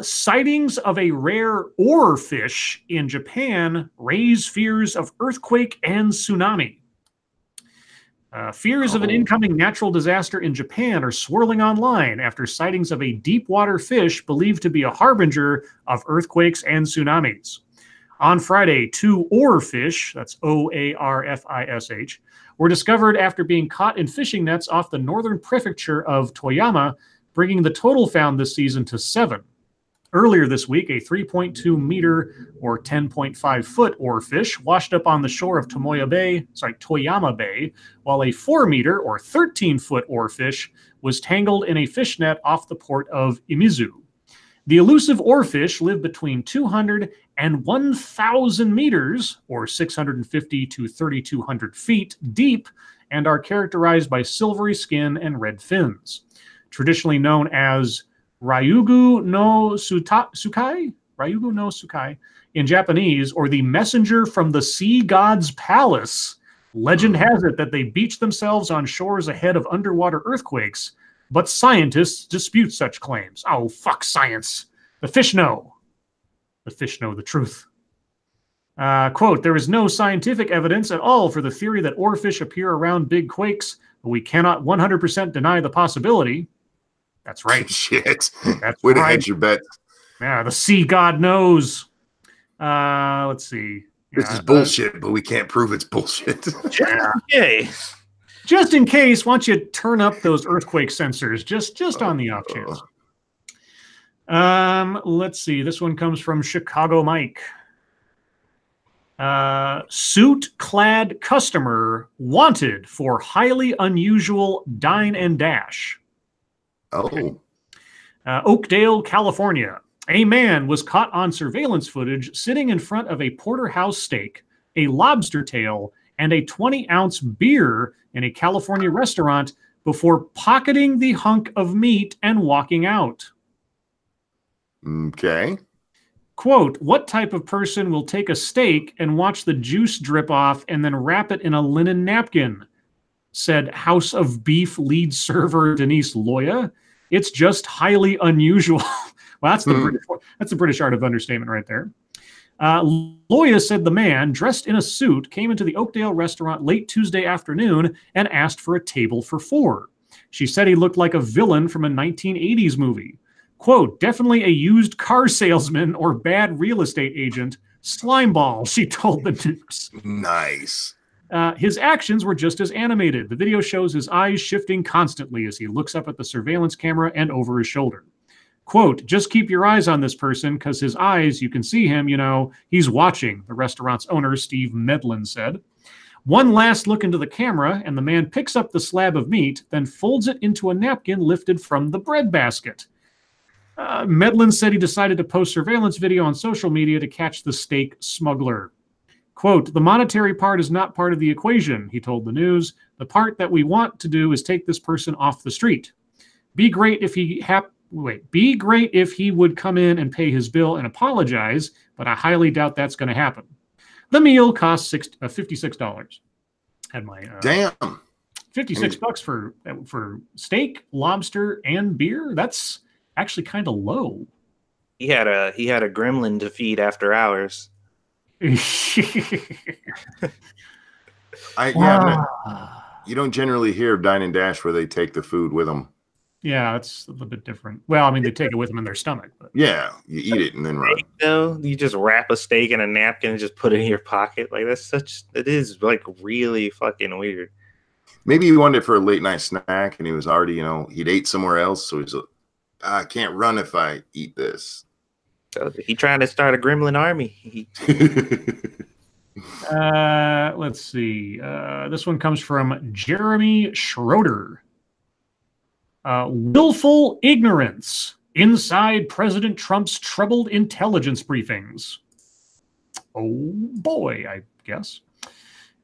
Sightings of a rare oar fish in Japan raise fears of earthquake and tsunami. Fears of an incoming natural disaster in Japan are swirling online after sightings of a deep water fish believed to be a harbinger of earthquakes and tsunamis. On Friday, 2 oarfish, that's Oarfish, were discovered after being caught in fishing nets off the northern prefecture of Toyama, bringing the total found this season to 7. Earlier this week, a 3.2 meter or 10.5 foot oarfish washed up on the shore of Toyama Bay, while a 4 meter or 13 foot oarfish was tangled in a fish net off the port of Imizu. The elusive oarfish live between 200 and 1,000 meters, or 650 to 3,200 feet deep, and are characterized by silvery skin and red fins. Traditionally known as Ryugu no Sukai in Japanese, or the messenger from the sea god's palace. Legend has it that they beach themselves on shores ahead of underwater earthquakes, but scientists dispute such claims. Oh, fuck science. The fish know. The fish know the truth. Quote, there is no scientific evidence at all for the theory that oarfish appear around big quakes, but we cannot 100% deny the possibility. That's right. Shit. That's way to right. hedge your bet. Yeah, the sea god knows. Let's see. This is bullshit, but we can't prove it's bullshit. Yeah. Yay. Just in case, why don't you turn up those earthquake sensors, just on the off chance. Let's see. This one comes from Chicago Mike. Suit-clad customer wanted for highly unusual dine and dash. Oh. Okay. Oakdale, California. A man was caught on surveillance footage sitting in front of a porterhouse steak, a lobster tail, and a 20-ounce beer in a California restaurant before pocketing the hunk of meat and walking out. Okay. Quote, what type of person will take a steak and watch the juice drip off and then wrap it in a linen napkin? Said House of Beef lead server Denise Loya. It's just highly unusual. Well, that's the British art of understatement right there. Loya said the man, dressed in a suit, came into the Oakdale restaurant late Tuesday afternoon and asked for a table for 4. She said he looked like a villain from a 1980s movie. Quote, definitely a used car salesman or bad real estate agent. Slimeball, she told the news. Nice. His actions were just as animated. The video shows his eyes shifting constantly as he looks up at the surveillance camera and over his shoulder. Quote, just keep your eyes on this person because his eyes, you can see him, he's watching, the restaurant's owner, Steve Medlin, said. One last look into the camera, and the man picks up the slab of meat, then folds it into a napkin lifted from the breadbasket. Medlin said he decided to post surveillance video on social media to catch the steak smuggler. Quote, the monetary part is not part of the equation, he told the news. The part that we want to do is take this person off the street. Be great if he would come in and pay his bill and apologize, but I highly doubt that's going to happen. The meal cost $56. Had my damn $56 for steak, lobster, and beer. That's actually kind of low. He had a gremlin to feed after hours. You don't generally hear of Dine and Dash where they take the food with them. Yeah, it's a little bit different. Well, I mean, they take it with them in their stomach. But. Yeah, you eat it and then run. You just wrap a steak in a napkin and just put it in your pocket. Like it is like really fucking weird. Maybe he wanted it for a late night snack and he was already, he'd ate somewhere else. So he's like, I can't run if I eat this. So he trying to start a gremlin army. Let's see. This one comes from Jeremy Schroeder. Willful ignorance inside President Trump's troubled intelligence briefings. Oh boy, I guess.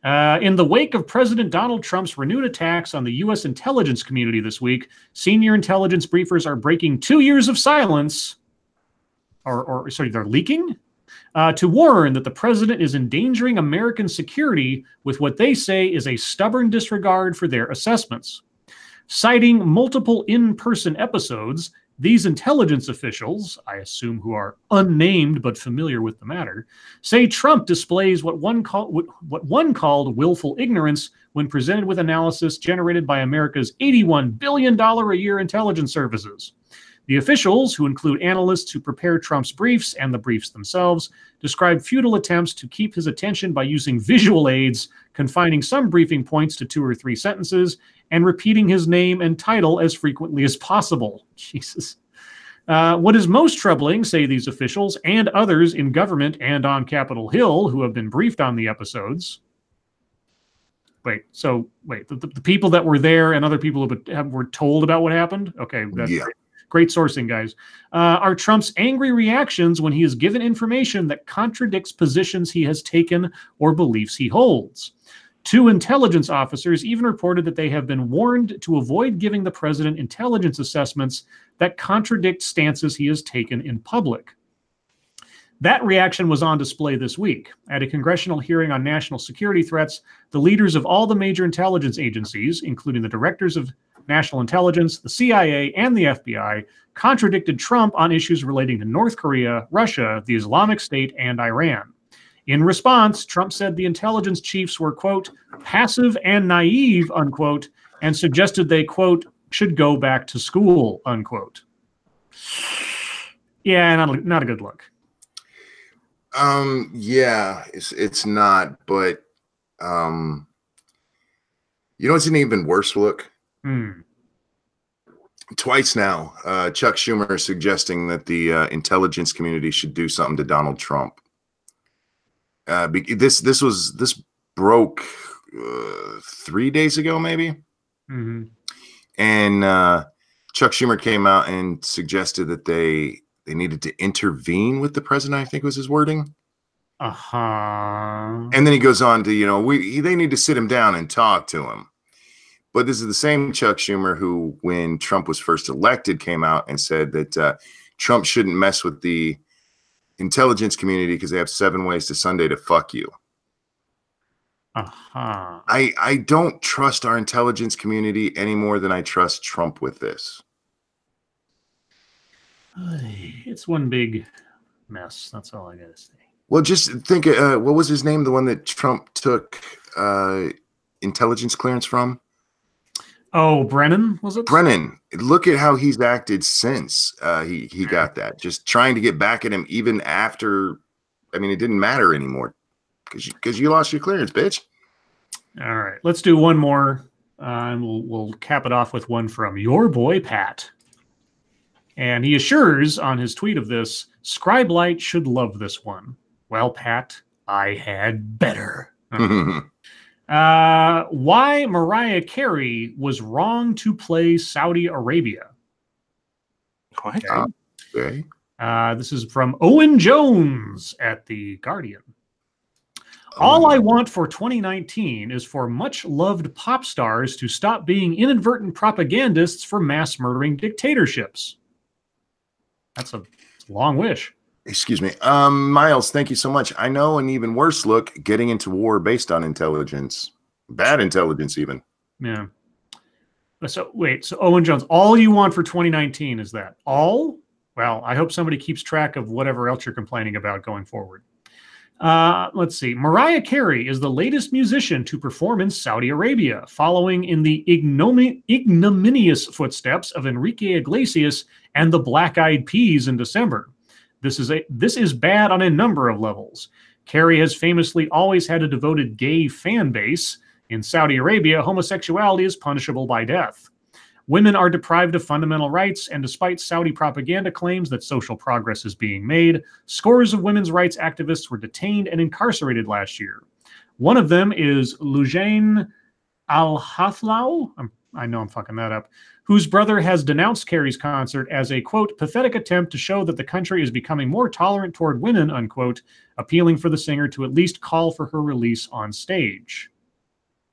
In the wake of President Donald Trump's renewed attacks on the U.S. intelligence community this week, senior intelligence briefers are breaking 2 years of silence, they're leaking, to warn that the president is endangering American security with what they say is a stubborn disregard for their assessments. Citing multiple in-person episodes, these intelligence officials, I assume who are unnamed but familiar with the matter, say Trump displays what one called willful ignorance when presented with analysis generated by America's $81 billion a year intelligence services. The officials, who include analysts who prepare Trump's briefs and the briefs themselves, describe futile attempts to keep his attention by using visual aids, confining some briefing points to 2 or 3 sentences, and repeating his name and title as frequently as possible. Jesus. What is most troubling, say these officials and others in government and on Capitol Hill who have been briefed on the episodes. The people that were there and other people who were told about what happened? Okay, that's great sourcing, guys. Are Trump's angry reactions when he is given information that contradicts positions he has taken or beliefs he holds. 2 intelligence officers even reported that they have been warned to avoid giving the president intelligence assessments that contradict stances he has taken in public. That reaction was on display this week. At a congressional hearing on national security threats, the leaders of all the major intelligence agencies, including the directors of national intelligence, the CIA, and the FBI, contradicted Trump on issues relating to North Korea, Russia, the Islamic State, and Iran. In response, Trump said the intelligence chiefs were, quote, passive and naive, unquote, and suggested they, quote, should go back to school, unquote. Yeah, not a good look. Yeah, it's not, but you know it's an even worse look? Twice now, Chuck Schumer is suggesting that the intelligence community should do something to Donald Trump. This broke 3 days ago, maybe. And Chuck Schumer came out and suggested that they needed to intervene with the president, I think was his wording. And then he goes on to, they need to sit him down and talk to him. But this is the same Chuck Schumer who, when Trump was first elected, came out and said that Trump shouldn't mess with the intelligence community because they have 7 ways to Sunday to fuck you. I don't trust our intelligence community any more than I trust Trump with this. It's one big mess. That's all I gotta say. Well, just think, what was his name? The one that Trump took intelligence clearance from? Oh, Brennan, was it? Brennan. Look at how he's acted since he got that. Just trying to get back at him even after. I mean, it didn't matter anymore because you lost your clearance, bitch. All right, let's do one more, and we'll cap it off with one from your boy Pat. And he assures on his tweet of this, Scribe Light should love this one. Well, Pat, I had better. Why Mariah Carey was wrong to play Saudi Arabia. What? Okay. This is from Owen Jones at The Guardian. All I want for 2019 is for much-loved pop stars to stop being inadvertent propagandists for mass-murdering dictatorships. That's a long wish. Excuse me. Miles, thank you so much. I know an even worse look, getting into war based on intelligence. Bad intelligence, even. Yeah. So, so Owen Jones, all you want for 2019 is that? All? Well, I hope somebody keeps track of whatever else you're complaining about going forward. Let's see. Mariah Carey is the latest musician to perform in Saudi Arabia, following in the ignominious footsteps of Enrique Iglesias and the Black Eyed Peas in December. This is bad on a number of levels. Carey has famously always had a devoted gay fan base. In Saudi Arabia, homosexuality is punishable by death. Women are deprived of fundamental rights, and despite Saudi propaganda claims that social progress is being made, scores of women's rights activists were detained and incarcerated last year. One of them is Lujain Al-Hathlau, I know I'm fucking that up, whose brother has denounced Carey's concert as a, quote, pathetic attempt to show that the country is becoming more tolerant toward women, unquote, appealing for the singer to at least call for her release on stage.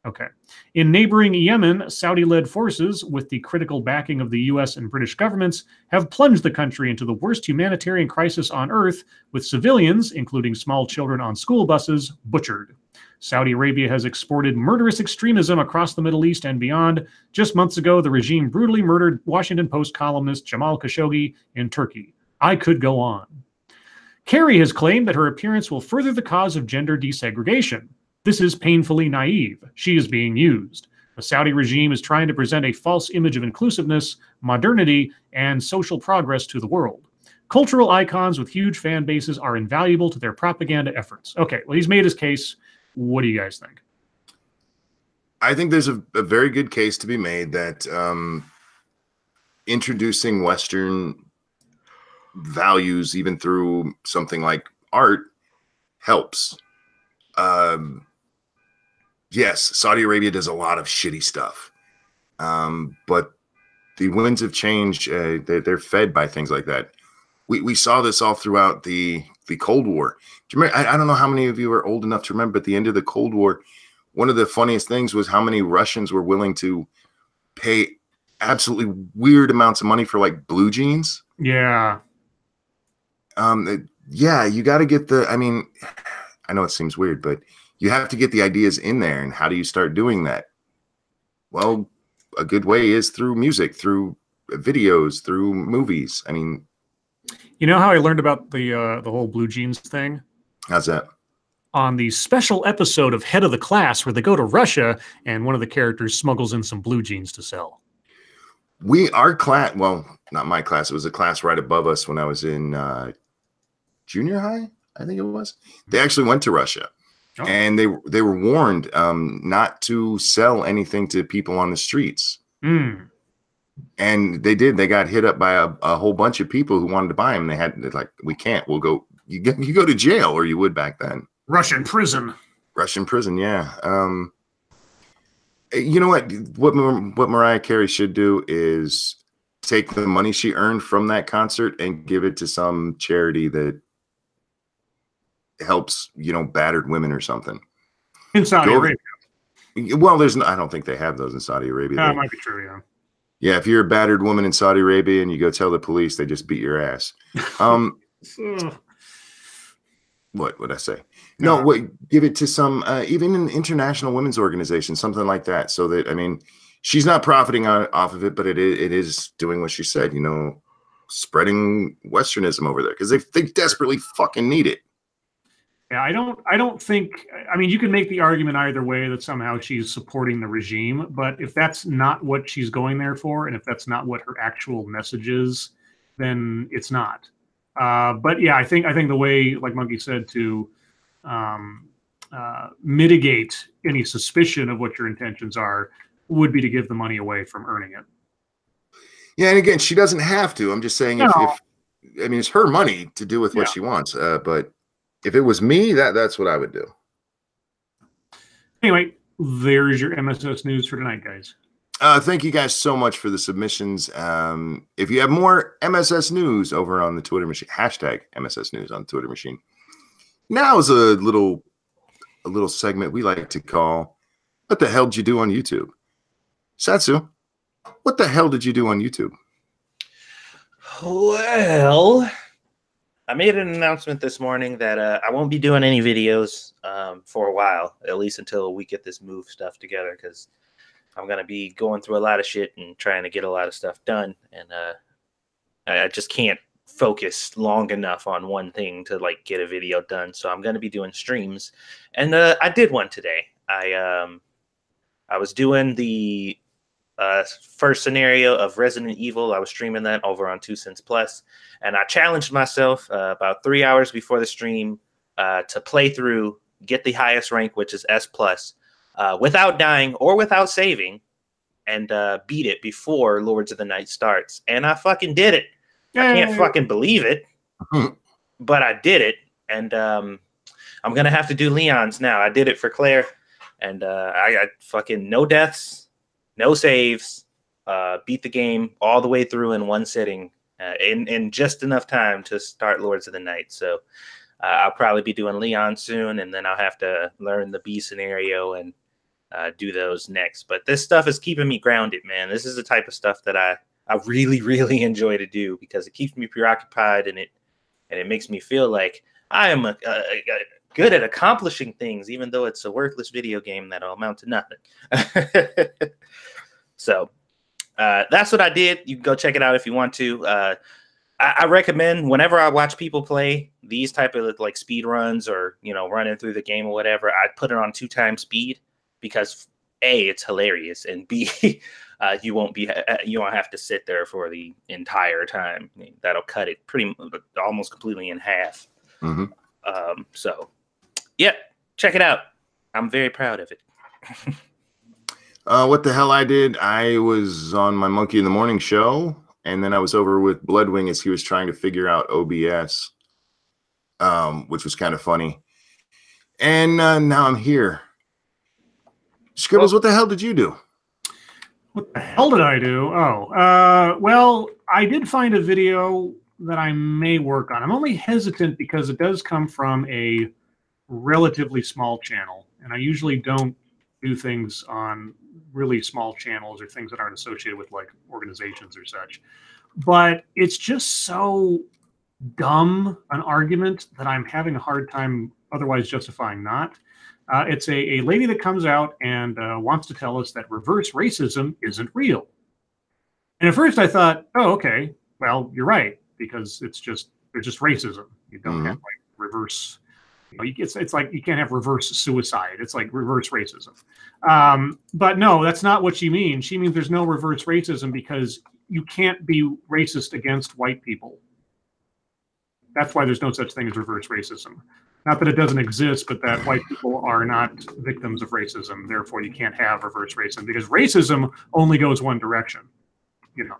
Okay. In neighboring Yemen, Saudi-led forces, with the critical backing of the U.S. and British governments, have plunged the country into the worst humanitarian crisis on earth, with civilians, including small children on school buses, butchered. Saudi Arabia has exported murderous extremism across the Middle East and beyond. Just months ago, the regime brutally murdered Washington Post columnist Jamal Khashoggi in Turkey. I could go on. Carey has claimed that her appearance will further the cause of gender desegregation. This is painfully naive. She is being used. The Saudi regime is trying to present a false image of inclusiveness, modernity, and social progress to the world. Cultural icons with huge fan bases are invaluable to their propaganda efforts. Okay, well, he's made his case. What do you guys think? I think there's a very good case to be made that introducing Western values, even through something like art, helps. Yes, Saudi Arabia does a lot of shitty stuff, but the winds of change, they're fed by things like that. We saw this all throughout the Cold War. Do you remember, I don't know how many of you are old enough to remember, at the end of the Cold War, one of the funniest things was how many Russians were willing to pay absolutely weird amounts of money for like blue jeans. Yeah. Yeah, you got to get I mean, I know it seems weird, but you have to get the ideas in there. And how do you start doing that? Well, a good way is through music, through videos, through movies. I mean, you know how I learned about the whole blue jeans thing? How's that? On the special episode of Head of the Class, where they go to Russia and one of the characters smuggles in some blue jeans to sell. Our class, well, not my class, it was a class right above us when I was in junior high, I think it was. They actually went to Russia. Oh. And they were warned not to sell anything to people on the streets. Mm. And they did. They got hit up by a whole bunch of people who wanted to buy them. They're like, we can't. We'll go. You go to jail, or you would back then. Russian prison. Russian prison, yeah. You know what? What Mariah Carey should do is take the money she earned from that concert and give it to some charity that helps, battered women or something. In Saudi Arabia. Well, I don't think they have those in Saudi Arabia. That might be true, yeah. Yeah, if you're a battered woman in Saudi Arabia and you go tell the police, they just beat your ass. What would I say? No, give it to some, even an international women's organization, something like that. So that, I mean, she's not profiting off of it, but it is doing what she said, spreading Westernism over there because they desperately fucking need it. Yeah, I don't think, I mean, you can make the argument either way that somehow she's supporting the regime, but if that's not what she's going there for, and if that's not what her actual message is, then it's not. But yeah, I think the way, like Monkey said, to mitigate any suspicion of what your intentions are would be to give the money away from earning it. Yeah, and again, she doesn't have to. I'm just saying, if I mean, it's her money to do with what she wants, but if it was me, that's what I would do. Anyway, there's your MSS news for tonight, guys. Thank you guys so much for the submissions. If you have more MSS news over on the Twitter machine, hashtag MSS news on the Twitter machine. Now is a little segment we like to call, what the hell did you do on YouTube? Satsu, what the hell did you do on YouTube? Well, I made an announcement this morning that I won't be doing any videos for a while, at least until we get this move stuff together, because I'm going to be going through a lot of shit and trying to get a lot of stuff done. And I just can't focus long enough on one thing to like get a video done. So I'm going to be doing streams. And I did one today. I was doing the first scenario of Resident Evil. I was streaming that over on 2 Cents Plus. And I challenged myself about 3 hours before the stream to play through, get the highest rank, which is S+, without dying or without saving, and beat it before Lords of the Night starts. And I fucking did it. I can't fucking believe it, but I did it. And I'm going to have to do Leon's now. I did it for Claire, and I got fucking no deaths, no saves, beat the game all the way through in one sitting in just enough time to start Lords of the Night. So I'll probably be doing Leon soon, and then I'll have to learn the B scenario and do those next. But this stuff is keeping me grounded, man. This is the type of stuff that I really, really enjoy to do because it keeps me preoccupied, and it makes me feel like I am good at accomplishing things, even though it's a worthless video game that'll amount to nothing. So that's what I did. You can go check it out if you want to. I recommend whenever I watch people play these type of like speed runs or, running through the game or whatever, I put it on 2x speed because A, it's hilarious, and B, you won't have to sit there for the entire time. That'll cut it almost completely in half. So, yeah, check it out. I'm very proud of it. What the hell I did? I was on my Monkey in the Morning show, and then I was over with Bloodwing as he was trying to figure out OBS, which was kind of funny. And now I'm here. Scribbles, what the hell did you do? What the hell did I do? Oh, well, I did find a video that I may work on. I'm only hesitant because it does come from a relatively small channel, and I usually don't do things on really small channels or things that aren't associated with like organizations or such. But it's just so dumb an argument that I'm having a hard time otherwise justifying not. It's a lady that comes out and wants to tell us that reverse racism isn't real. And at first I thought, oh, okay, well, you're right, because there's just racism. You don't have like reverse, it's like you can't have reverse suicide. It's like reverse racism. But no, that's not what she means. She means there's no reverse racism because you can't be racist against white people. That's why there's no such thing as reverse racism. Not that it doesn't exist, but that white people are not victims of racism. Therefore, you can't have reverse racism because racism only goes one direction. You know.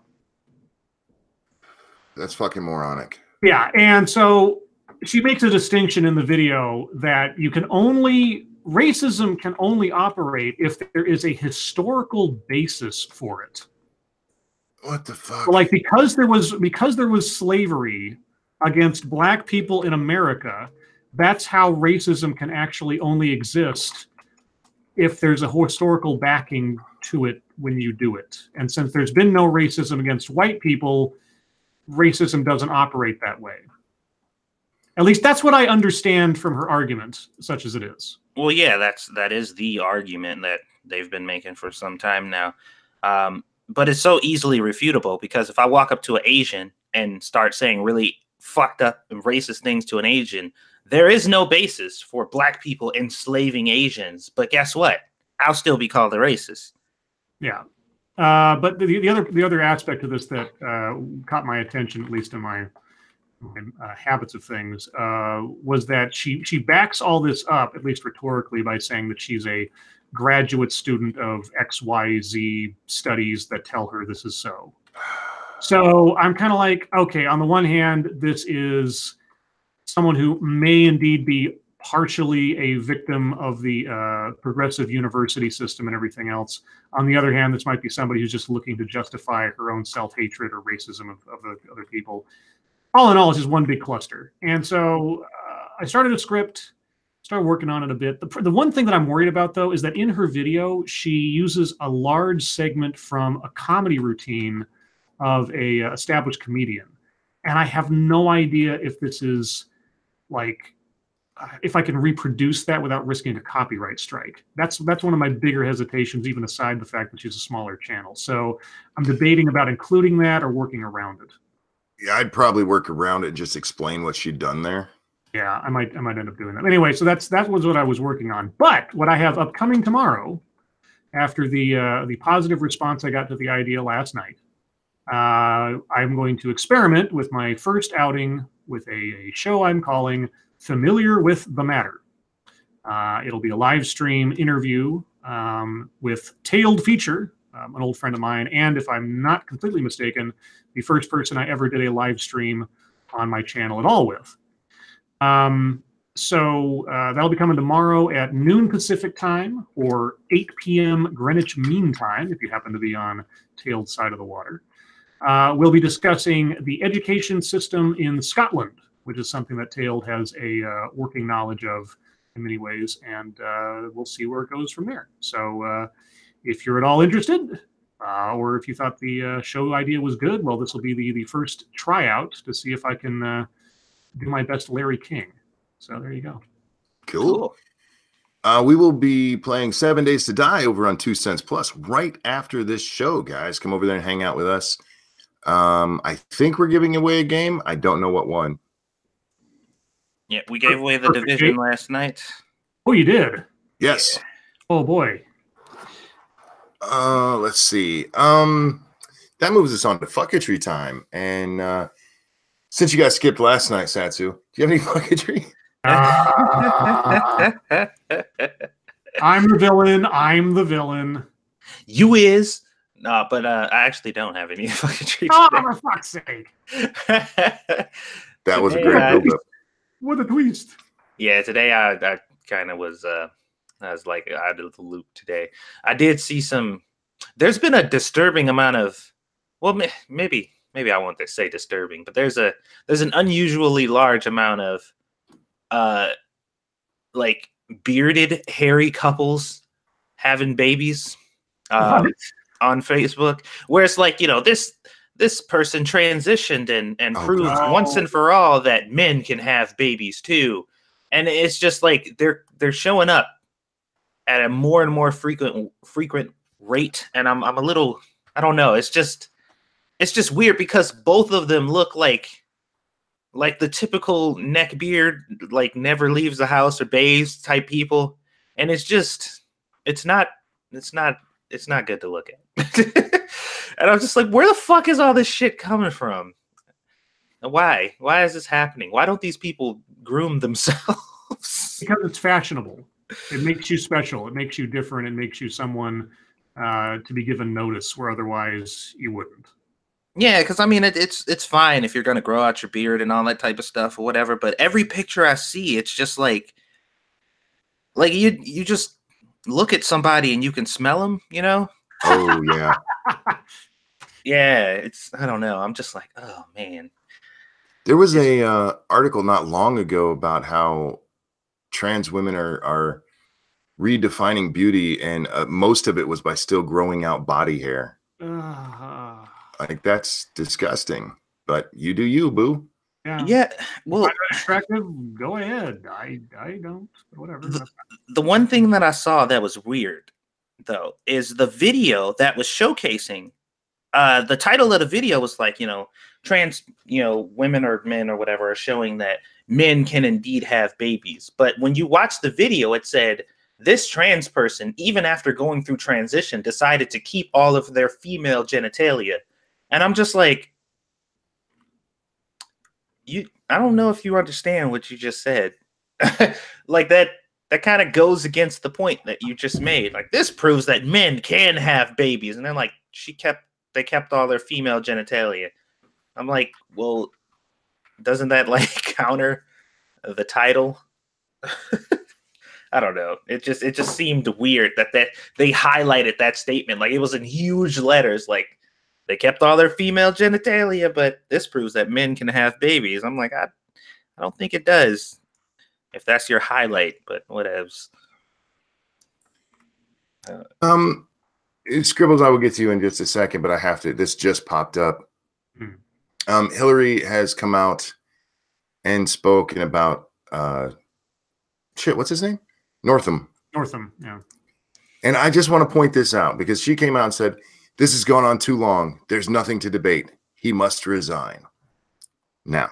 That's fucking moronic. Yeah, and so she makes a distinction in the video that racism can only operate if there is a historical basis for it. What the fuck? Like because there was slavery against black people in America, that's how racism can actually only exist if there's a historical backing to it when you do it. And since there's been no racism against white people, racism doesn't operate that way. At least that's what I understand from her argument, such as it is. Well, yeah, that is the argument that they've been making for some time now. But it's so easily refutable because if I walk up to an Asian and start saying really fucked up and racist things to an Asian, there is no basis for black people enslaving Asians. But guess what? I'll still be called a racist. Yeah. But the other aspect of this that caught my attention, at least in my habits of things, was that she backs all this up, at least rhetorically, by saying that she's a graduate student of XYZ studies that tell her this is so. So I'm kind of like, okay, on the one hand, this is someone who may indeed be partially a victim of the progressive university system and everything else. On the other hand, this might be somebody who's just looking to justify her own self-hatred or racism of the other people. All in all, it's just one big cluster. And so I started a script, started working on it a bit. The one thing that I'm worried about, though, is that in her video, she uses a large segment from a comedy routine of a established comedian. And I have no idea if this is like, if I can reproduce that without risking a copyright strike. That's one of my bigger hesitations, even aside the fact that she's a smaller channel. So I'm debating about including that or working around it. Yeah, I'd probably work around it and just explain what she'd done there. Yeah, I might end up doing that. Anyway, so that was what I was working on. But what I have upcoming tomorrow, after the positive response I got to the idea last night, I'm going to experiment with my first outing with a show I'm calling Familiar with the Matter. It'll be a live stream interview with Tailed Feature, an old friend of mine, and if I'm not completely mistaken, the first person I ever did a live stream on my channel at all with. So that'll be coming tomorrow at noon Pacific time or 8 p.m. Greenwich Mean Time, if you happen to be on Tailed side of the water. We'll be discussing the education system in Scotland, which is something that Tailed has a working knowledge of in many ways, and we'll see where it goes from there. So if you're at all interested, or if you thought the show idea was good, well, this will be the first tryout to see if I can do my best Larry King. So there you go. Cool. We will be playing 7 Days to Die over on 2 Cents Plus right after this show, guys. Come over there and hang out with us. I think we're giving away a game. I don't know what one. Yeah, we gave away the Division last night. Oh, you did? Yes. Oh, boy. Let's see. That moves us on to fucketry time. And since you guys skipped last night, Satsu, do you have any fucketry? I'm the villain. I'm the villain. You is. No, but I actually don't have any fucketry. Oh, for fuck's sake. That was a great build-up. What a twist. Yeah, today I kind of was I was like out of the loop today. I did see there's been a disturbing amount of, well, maybe I won't say disturbing, but there's an unusually large amount of like bearded hairy couples having babies on Facebook, where it's like, this person transitioned and proved once and for all that men can have babies too. And it's just like they're showing up at a more and more frequent rate. And I'm a little, I don't know. It's just weird because both of them look like the typical neck beard, like never leaves the house or bathes type people. And it's not good to look at. And I was just like, where the fuck is all this shit coming from? Why is this happening? Why don't these people groom themselves? Because it's fashionable. It makes you special. It makes you different. It makes you someone to be given notice where otherwise you wouldn't. Yeah, because I mean, it's fine if you're going to grow out your beard and all that type of stuff or whatever. But every picture I see, it's just like you just look at somebody and you can smell them, Oh, yeah. Yeah, I don't know. I'm just like, oh, man. There was a article not long ago about how trans women are redefining beauty, and most of it was by still growing out body hair. Like, that's disgusting. But you do you, boo. Yeah. Well, attractive, go ahead. I don't. Whatever. The one thing that I saw that was weird, though, is the video that was showcasing. The title of the video was like, trans, women or men or whatever are showing that men can indeed have babies. But when you watch the video, it said this trans person, even after going through transition, decided to keep all of their female genitalia. And I'm just like, I don't know if you understand what you just said. Like that kind of goes against the point that you just made. Like, this proves that men can have babies. And then like they kept all their female genitalia. I'm like, well, doesn't that like counter the title? I don't know. It just seemed weird that they highlighted that statement. Like, it was in huge letters. Like, they kept all their female genitalia, but this proves that men can have babies. I'm like, I don't think it does. If that's your highlight, but whatevs. Scribbles, I will get to you in just a second, but I have to. This just popped up. Hillary has come out and spoken about what's his name? Northam, yeah. And I just want to point this out because she came out and said, this has gone on too long. There's nothing to debate. He must resign. Now,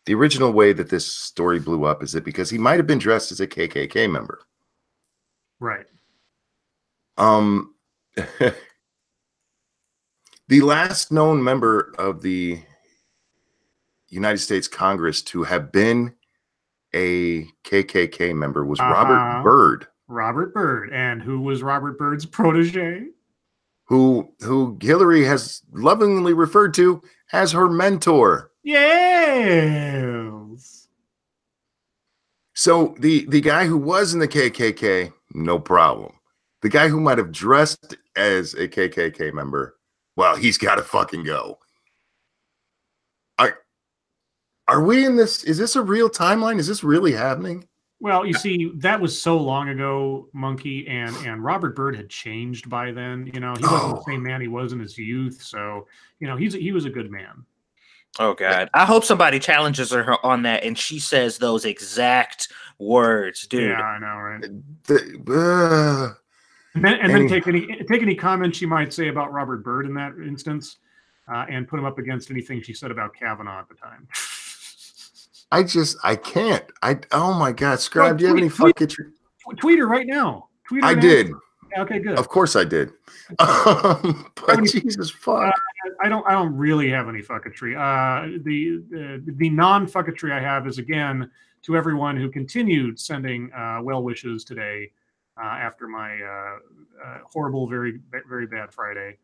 the original way that this story blew up is that because he might have been dressed as a KKK member. Right. The last known member of the United States Congress to have been a KKK member was Robert Byrd. Robert Byrd. And who was Robert Byrd's protege? Who Hillary has lovingly referred to as her mentor. Yes. So the guy who was in the KKK, no problem. The guy who might have dressed as a KKK member, well, he's got to fucking go. Are we in this? Is this a real timeline? Is this really happening? Well, you see, that was so long ago, Monkey, and Robert Byrd had changed by then. He wasn't the same man he was in his youth. So, he was a good man. Oh, God. I hope somebody challenges her on that and she says those exact words, dude. Yeah, I know, right? And then take any comments she might say about Robert Byrd in that instance and put him up against anything she said about Kavanaugh at the time. I can't. Oh my God, Scribe, do you have any fucking tweet her right now? I did. Okay, good. Of course I did. But Jesus fuck. I don't really have any fucketry. The non-fucketry I have is, again, to everyone who continued sending well wishes today after my horrible, very very bad Friday.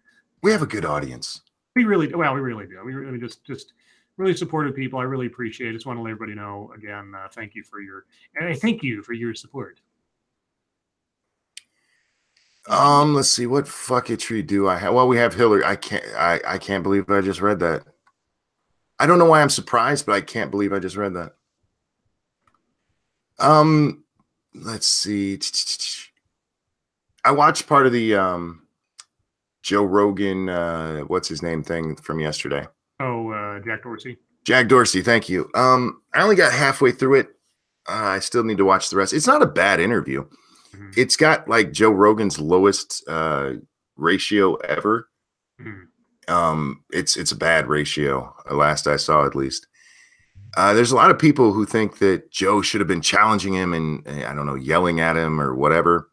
We have a good audience. We really do. We really just really supportive people. I really appreciate it. Just want to let everybody know again. Thank you for your support. Let's see, what fucketry do I have? Well, we have Hillary. I can't believe I just read that. I don't know why I'm surprised, but I can't believe I just read that. Let's see. I watched part of the Joe Rogan, what's his name thing from yesterday. Oh, Jack Dorsey. Jack Dorsey, thank you. I only got halfway through it. I still need to watch the rest. It's not a bad interview. Mm-hmm. It's got like Joe Rogan's lowest ratio ever. Mm-hmm. It's a bad ratio, last I saw at least. There's a lot of people who think that Joe should have been challenging him and I don't know, yelling at him or whatever.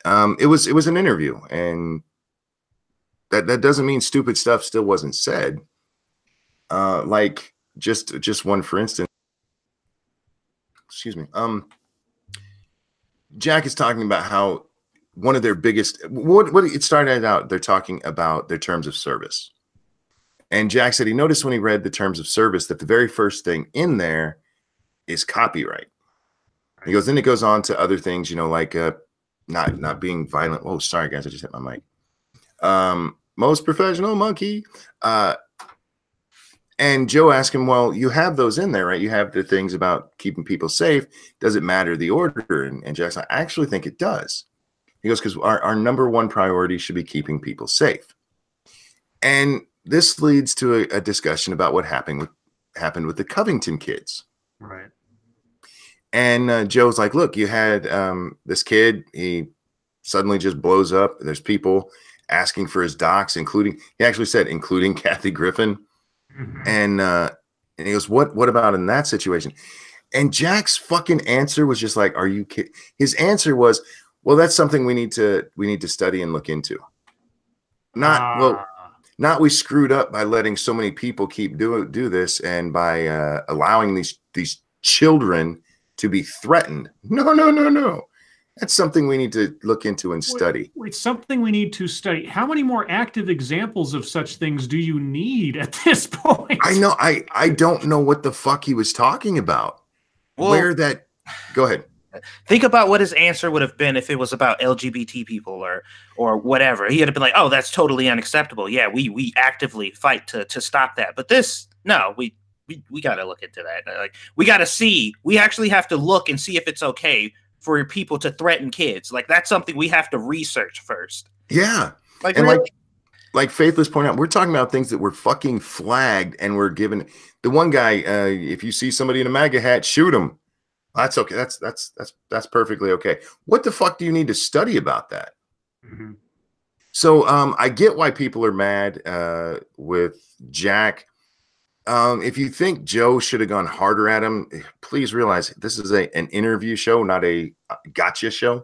It was an interview, and that doesn't mean stupid stuff still wasn't said. Like just one for instance. Excuse me. Jack is talking about how one of their biggest what it started out, they're talking about their terms of service. And Jack said he noticed when he read the terms of service that the very first thing in there is copyright. He goes, then it goes on to other things, you know, like not being violent. Oh, sorry guys, I just hit my mic. Most professional monkey. And Joe asked him, well, you have those in there, right? You have the things about keeping people safe. Does it matter the order? And Jack's like, I actually think it does. He goes, because our number one priority should be keeping people safe. And this leads to a discussion about what happened with the Covington kids. Right. And Joe's like, look, you had this kid. He suddenly just blows up. There's people asking for his docs, including Kathy Griffin. Mm-hmm. And he goes, what about in that situation? And Jack's fucking answer was just like, are you kidding? His answer was, well, that's something we need to study and look into. Not we screwed up by letting so many people keep do this and by allowing these children to be threatened. No. That's something we need to look into and study. Wait, something we need to study. How many more active examples of such things do you need at this point? I know. I don't know what the fuck he was talking about. Well, go ahead. Think about what his answer would have been if it was about LGBT people or whatever. He would have been like, oh, that's totally unacceptable. Yeah, we actively fight to stop that. But this, no, we got to look into that. Like, we got to see. We actually have to look and see if it's okay for people to threaten kids. Like, that's something we have to research first. Yeah. Like, and really? like Faithless pointed out, we're talking about things that were fucking flagged and we're given. The one guy, if you see somebody in a MAGA hat, shoot him. That's okay. That's perfectly okay. What the fuck do you need to study about that? Mm-hmm. So I get why people are mad with Jack. If you think Joe should have gone harder at him, please realize this is an interview show, not a gotcha show.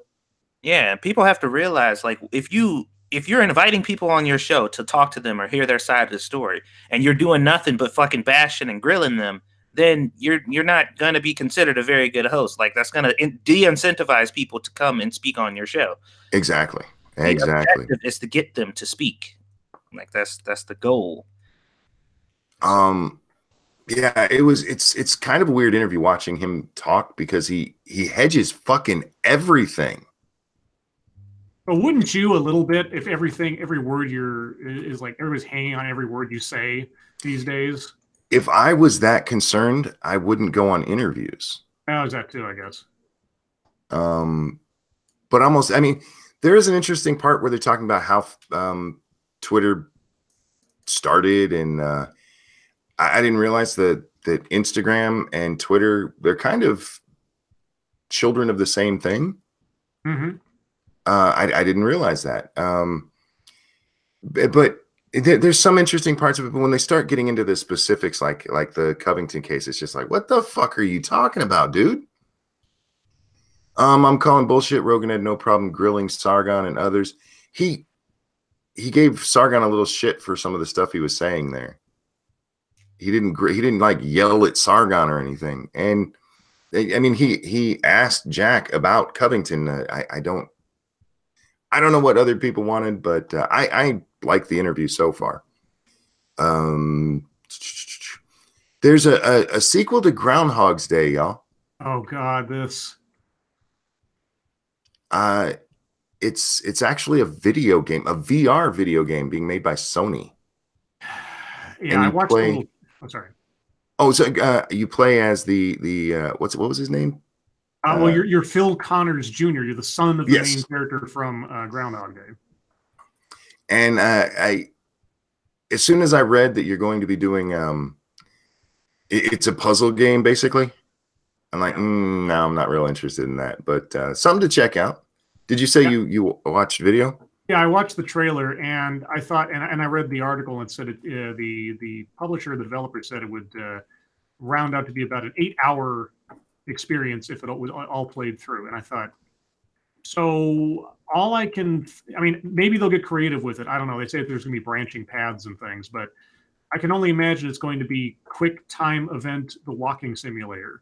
Yeah, people have to realize, like, if you're inviting people on your show to talk to them or hear their side of the story, and you're doing nothing but fucking bashing and grilling them, then you're not going to be considered a very good host. Like, that's going to de-incentivize people to come and speak on your show. Exactly. The objective is to get them to speak. Like, that's the goal. Yeah, it's kind of a weird interview watching him talk because he hedges fucking everything. But wouldn't you a little bit if every word is like everybody's hanging on every word you say these days? If I was that concerned, I wouldn't go on interviews. I was that too, I guess. But almost, I mean, there is an interesting part where they're talking about how Twitter started, and I didn't realize that Instagram and Twitter, they're kind of children of the same thing. Mm-hmm. I didn't realize that. But there's some interesting parts of it, but when they start getting into the specifics, like the Covington case, it's just like, what the fuck are you talking about, dude? I'm calling bullshit. Rogan had no problem grilling Sargon and others. He gave Sargon a little shit for some of the stuff he was saying there. He didn't like yell at Sargon or anything. And I mean, he asked Jack about Covington. I don't know what other people wanted, but I like the interview so far. There's a sequel to Groundhog's Day, y'all. Oh God, this. It's actually a video game, a VR video game being made by Sony. Yeah, I watched. I'm sorry. Oh, so you play as the what was his name? Well, you're Phil Connors Jr. You're the son of the main character from Groundhog Day. And as soon as I read that you're going to be doing it's a puzzle game basically, I'm like, no, I'm not real interested in that. But something to check out. Did you say you watched video? Yeah, I watched the trailer and I thought, and I read the article and said the publisher, the developer said it would round out to be about an 8-hour experience if it was all played through. And I thought, so maybe they'll get creative with it. I don't know. They say there's going to be branching paths and things, but I can only imagine it's going to be quick time event, the walking simulator.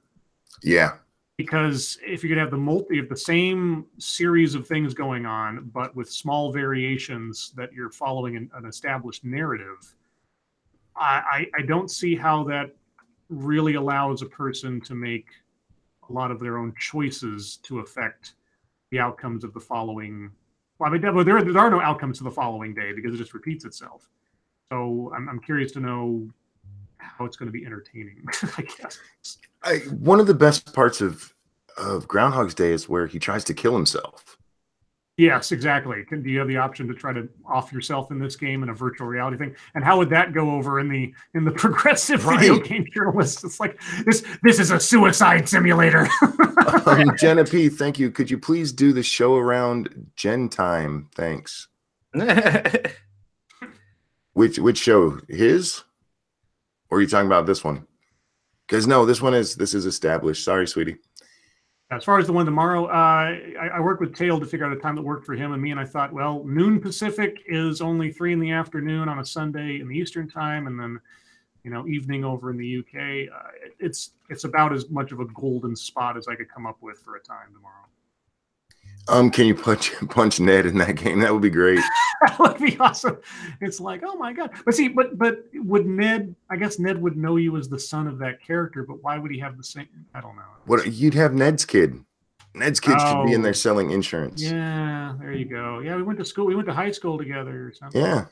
Yeah. Because if you could have the same series of things going on, but with small variations that you're following an established narrative, I don't see how that really allows a person to make a lot of their own choices to affect the outcomes of the following. Well, I mean, there are no outcomes to the following day because it just repeats itself. So I'm curious to know how it's going to be entertaining, I guess. One of the best parts of Groundhog's Day is where he tries to kill himself. Yes, exactly. Do you have the option to try to off yourself in this game in a virtual reality thing? And how would that go over in the progressive video game journalists? It's like this is a suicide simulator. Jenna P, thank you. Could you please do the show around Gen Time? Thanks. Which show? His? Or are you talking about this one? Because no, this is established. Sorry, sweetie. As far as the one tomorrow, I worked with Tail to figure out a time that worked for him and me, and I thought, well, noon Pacific is only 3 in the afternoon on a Sunday in the Eastern time, and then, evening over in the UK. It's about as much of a golden spot as I could come up with for a time tomorrow. Can you punch Ned in that game? That would be great. That would be awesome. It's like, oh my God. But see, but would Ned, I guess Ned would know you as the son of that character, but why would he have the same? I don't know. What you'd have Ned's kid. Ned's kid should be in there selling insurance. Yeah, there you go. Yeah, we went to high school together or something. Yeah.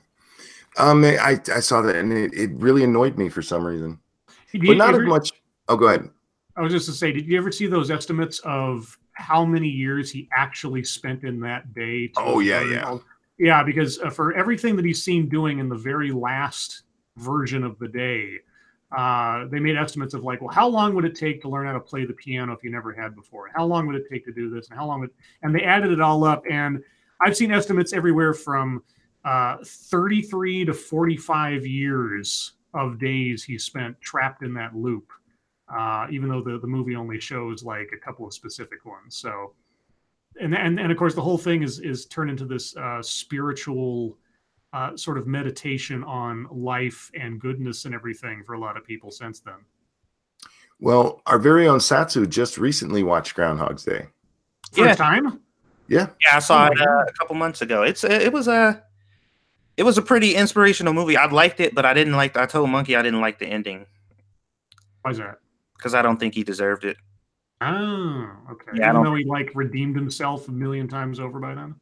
I saw that and it really annoyed me for some reason. But not as much. Oh, go ahead. I was just to say, did you ever see those estimates of how many years he actually spent in that day? Yeah, because for everything that he's seen doing in the very last version of the day, they made estimates of like, well, how long would it take to learn how to play the piano if you never had before? How long would it take to do this? And they added it all up. And I've seen estimates everywhere from 33 to 45 years of days he spent trapped in that loop. Even though the movie only shows like a couple of specific ones. So, and of course the whole thing is turned into this spiritual sort of meditation on life and goodness and everything for a lot of people since then. Well, our very own Satsu just recently watched Groundhog's Day. First time? Yeah. Yeah, I saw it a couple months ago. It was a pretty inspirational movie. I liked it, but I didn't like. I told Monkey I didn't like the ending. Why is that? Because I don't think he deserved it. Oh, okay. Yeah, Even though he redeemed himself a million times over by then.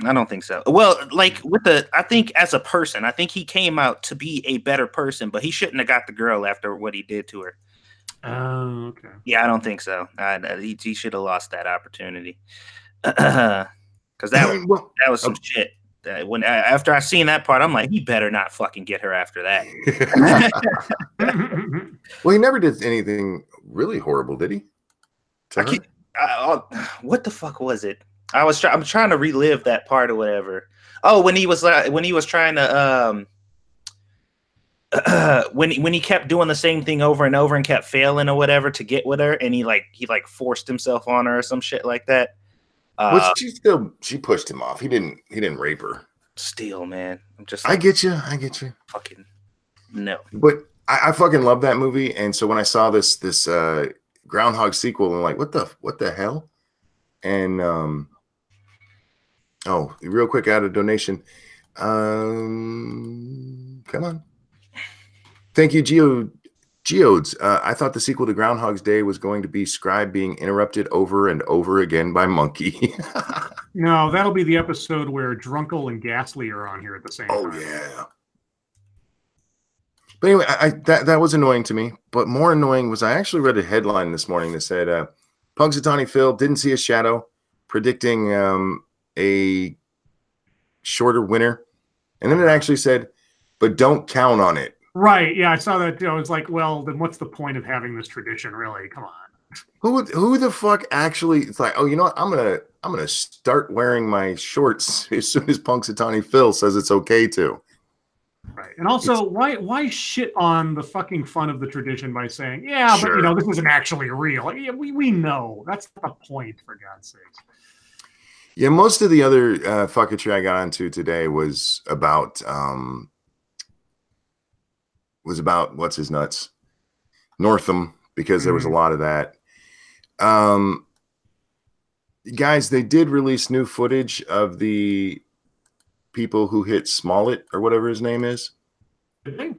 I don't think so. Well, I think as a person, I think he came out to be a better person, but he shouldn't have got the girl after what he did to her. Oh, okay. Yeah, I don't think so. He should have lost that opportunity. Because that was some shit. After I seen that part, I'm like, he better not fucking get her after that. Well, he never did anything really horrible, did he? What the fuck was it? I'm trying to relive that part or whatever. Oh, when he was trying to when he kept doing the same thing over and over and kept failing or whatever to get with her, and he forced himself on her or some shit like that. Well, she pushed him off. He didn't rape her. Still, man, I'm just. I get you. Fucking no. But I fucking love that movie, and so when I saw this Groundhog sequel, I'm like, what the hell? And real quick, add a donation. Come on. Thank you, Geodes. I thought the sequel to Groundhog's Day was going to be Scribe being interrupted over and over again by Monkey. No, that'll be the episode where Drunkle and Ghastly are on here at the same time. Oh, yeah. But anyway, that was annoying to me. But more annoying was I actually read a headline this morning that said, Punxsutawney Phil didn't see a shadow, predicting a shorter winter. And then it actually said, but don't count on it. Right. Yeah, I saw that too. I was like, well, then what's the point of having this tradition, really? Come on. Who the fuck actually? It's like, oh, you know what? I'm gonna start wearing my shorts as soon as Punxsutawney Phil says it's okay to. Right. And also, why shit on the fucking fun of the tradition by saying, yeah, sure, but this isn't actually real. Like, yeah, we know that's the point, for God's sakes. Yeah, most of the other fucketry I got onto today was about what's his nuts, Northam, because there was a lot of that. Guys, they did release new footage of the people who hit Smollett or whatever his name is. Did they?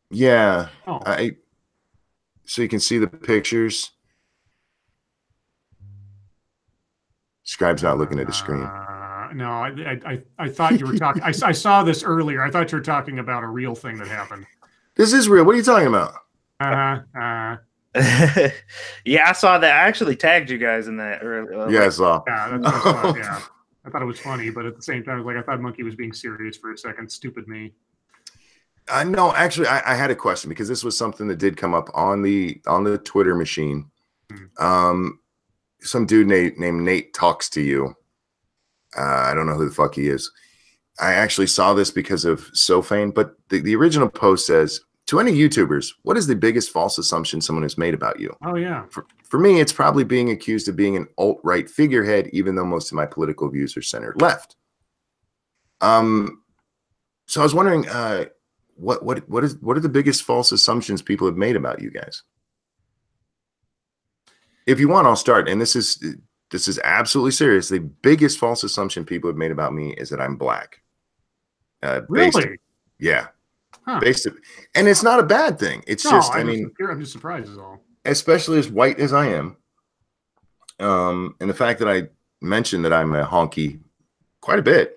Yeah. Oh. So you can see the pictures. Scribe's not looking at the screen. No, I thought you were talking. I saw this earlier. I thought you were talking about a real thing that happened. This is real. What are you talking about? Yeah, I saw that. I actually tagged you guys in that earlier. Yeah, I saw. Yeah, that's what I thought, yeah. I thought it was funny, but at the same time, I thought Monkey was being serious for a second. Stupid me. No, actually, I had a question because this was something that did come up on the Twitter machine. Some dude named Nate talks to you. I don't know who the fuck he is. I actually saw this because of Sofane, but the original post says, to any YouTubers, what is the biggest false assumption someone has made about you? Oh, yeah. For me, it's probably being accused of being an alt-right figurehead, even though most of my political views are centered left. So I was wondering, what are the biggest false assumptions people have made about you guys? If you want, I'll start. And this is absolutely serious. The biggest false assumption people have made about me is that I'm black. Really? Yeah. Huh. And it's not a bad thing. It's just, I'm just surprised is all. Especially as white as I am. And the fact that I mentioned that I'm a honky quite a bit.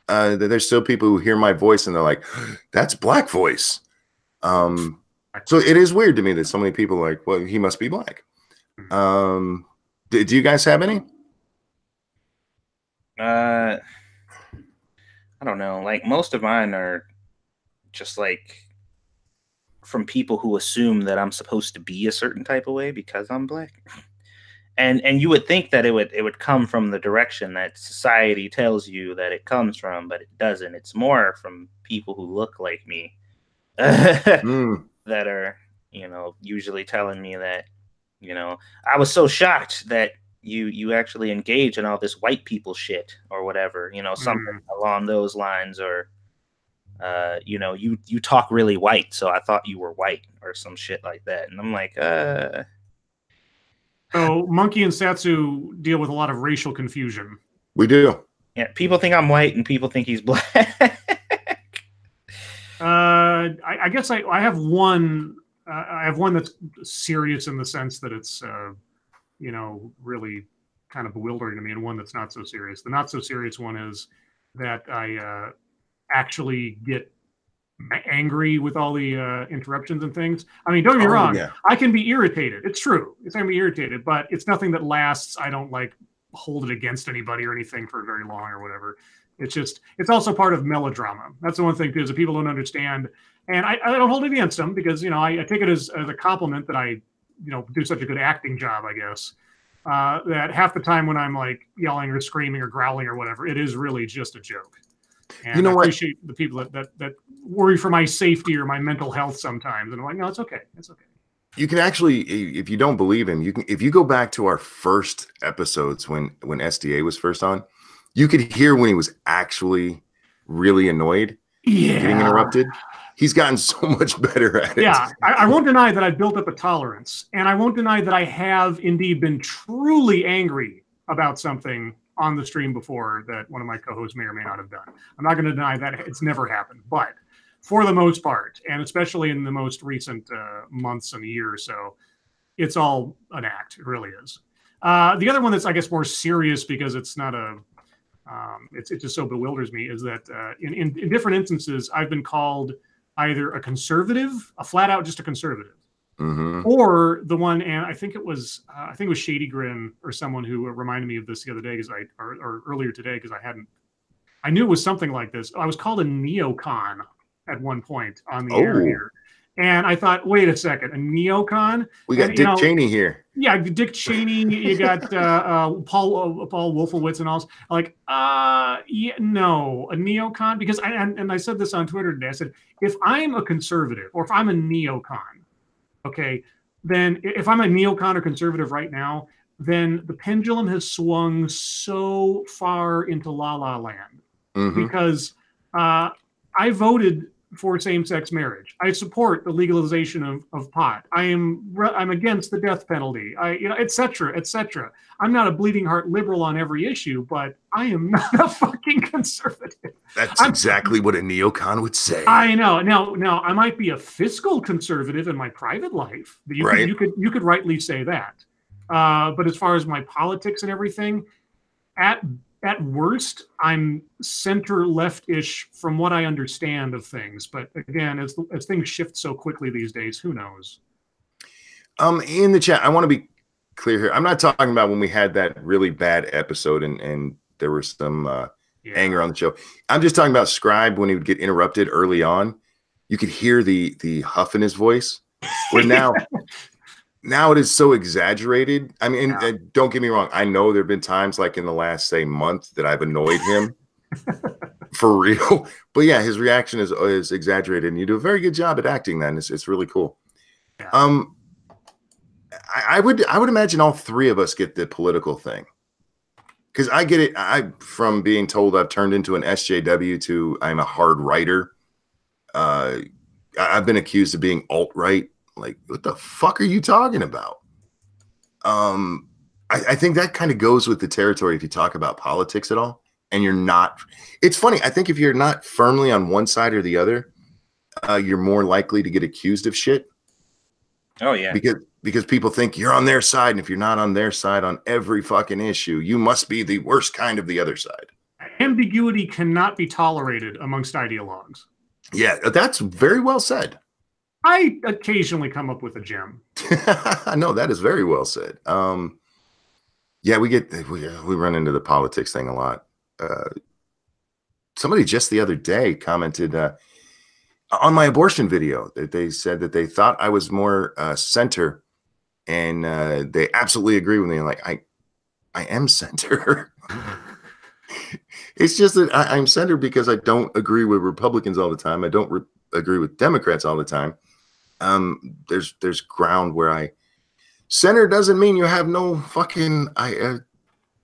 There's still people who hear my voice and they're like, that's black voice. So it is weird to me that so many people are like, well, he must be black. Do you guys have any? I don't know. Like most of mine are just like from people who assume that I'm supposed to be a certain type of way because I'm black. And you would think that it would come from the direction that society tells you that it comes from, but it doesn't. It's more from people who look like me that are, usually telling me that, I was so shocked that you actually engage in all this white people shit or whatever, something along those lines, or you talk really white, so I thought you were white or some shit like that. And I'm like, So Monkey and Satsu deal with a lot of racial confusion. We do. Yeah, people think I'm white and people think he's black. I guess I have one. I have one that's serious in the sense that it's, really kind of bewildering to me, and one that's not so serious. The not so serious one is that I actually get angry with all the interruptions and things. I mean, don't get me wrong. Yeah. I can be irritated. It's true. I can be irritated, but it's nothing that lasts. I don't hold it against anybody or anything for very long or whatever. It's also part of melodrama. That's the one thing too, is that people don't understand. And I don't hold it against them because, I take it as a compliment that I, do such a good acting job, I guess. That half the time when I'm yelling or screaming or growling or whatever, it is really just a joke. And You know I what? appreciate the people that worry for my safety or my mental health sometimes. And I'm like, no, it's okay. It's okay. You can actually, if you don't believe him, if you go back to our first episodes when SDA was first on, you could hear when he was actually really annoyed, getting interrupted. He's gotten so much better at it. Yeah, I won't deny that I've built up a tolerance, and I won't deny that I have indeed been truly angry about something on the stream before that one of my co-hosts may or may not have done. I'm not going to deny that it's never happened, but for the most part, and especially in the most recent months and year or so, it's all an act. It really is. The other one that's, I guess, more serious because it's not a, it just so bewilders me is that in different instances, I've been called either a conservative, a flat out just a conservative, or the one, and I think it was Shady Grin or someone who reminded me of this the other day because or earlier today because I knew it was something like this. I was called a neocon at one point on the air here. And I thought, wait a second, a neocon? We got Dick Cheney here. Yeah, Dick Cheney. You got Paul Wolfowitz and all. Like, yeah, no, a neocon. Because I said this on Twitter today. I said, if I'm a conservative or if I'm a neocon, okay, then if I'm a neocon or conservative right now, then the pendulum has swung so far into la la land because I voted for same-sex marriage. I support the legalization of pot. I'm against the death penalty. Et cetera, et cetera. I'm not a bleeding heart liberal on every issue, but I am not a fucking conservative. That's exactly what a neocon would say. I know. Now I might be a fiscal conservative in my private life. You could rightly say that. But as far as my politics and everything, at worst, I'm center left-ish from what I understand of things. But again, as things shift so quickly these days, who knows? In the chat, I want to be clear here. I'm not talking about when we had that really bad episode and there was some anger on the show. I'm just talking about Scribe when he would get interrupted early on. You could hear the huff in his voice. Where now it is so exaggerated. I mean, don't get me wrong. I know there have been times like in the last, say, month that I've annoyed him for real. But yeah, his reaction is exaggerated. And you do a very good job at acting that. And it's really cool. Yeah. I would imagine all three of us get the political thing. Because I get it. From being told I've turned into an SJW to I'm a hard writer. I've been accused of being alt-right. Like, what the fuck are you talking about? I think that kind of goes with the territory if you talk about politics at all. And you're not. It's funny. I think if you're not firmly on one side or the other, you're more likely to get accused of shit. Oh, yeah. Because people think you're on their side. And if you're not on their side on every fucking issue, you must be the worst kind of the other side. Ambiguity cannot be tolerated amongst ideologues. Yeah, that's very well said. I occasionally come up with a gem. No, that is very well said. Yeah, we run into the politics thing a lot. Somebody just the other day commented on my abortion video that they said that they thought I was more center, and they absolutely agree with me. Like I am center. It's just that I'm center because I don't agree with Republicans all the time. I don't agree with Democrats all the time. There's ground where center doesn't mean you have no fucking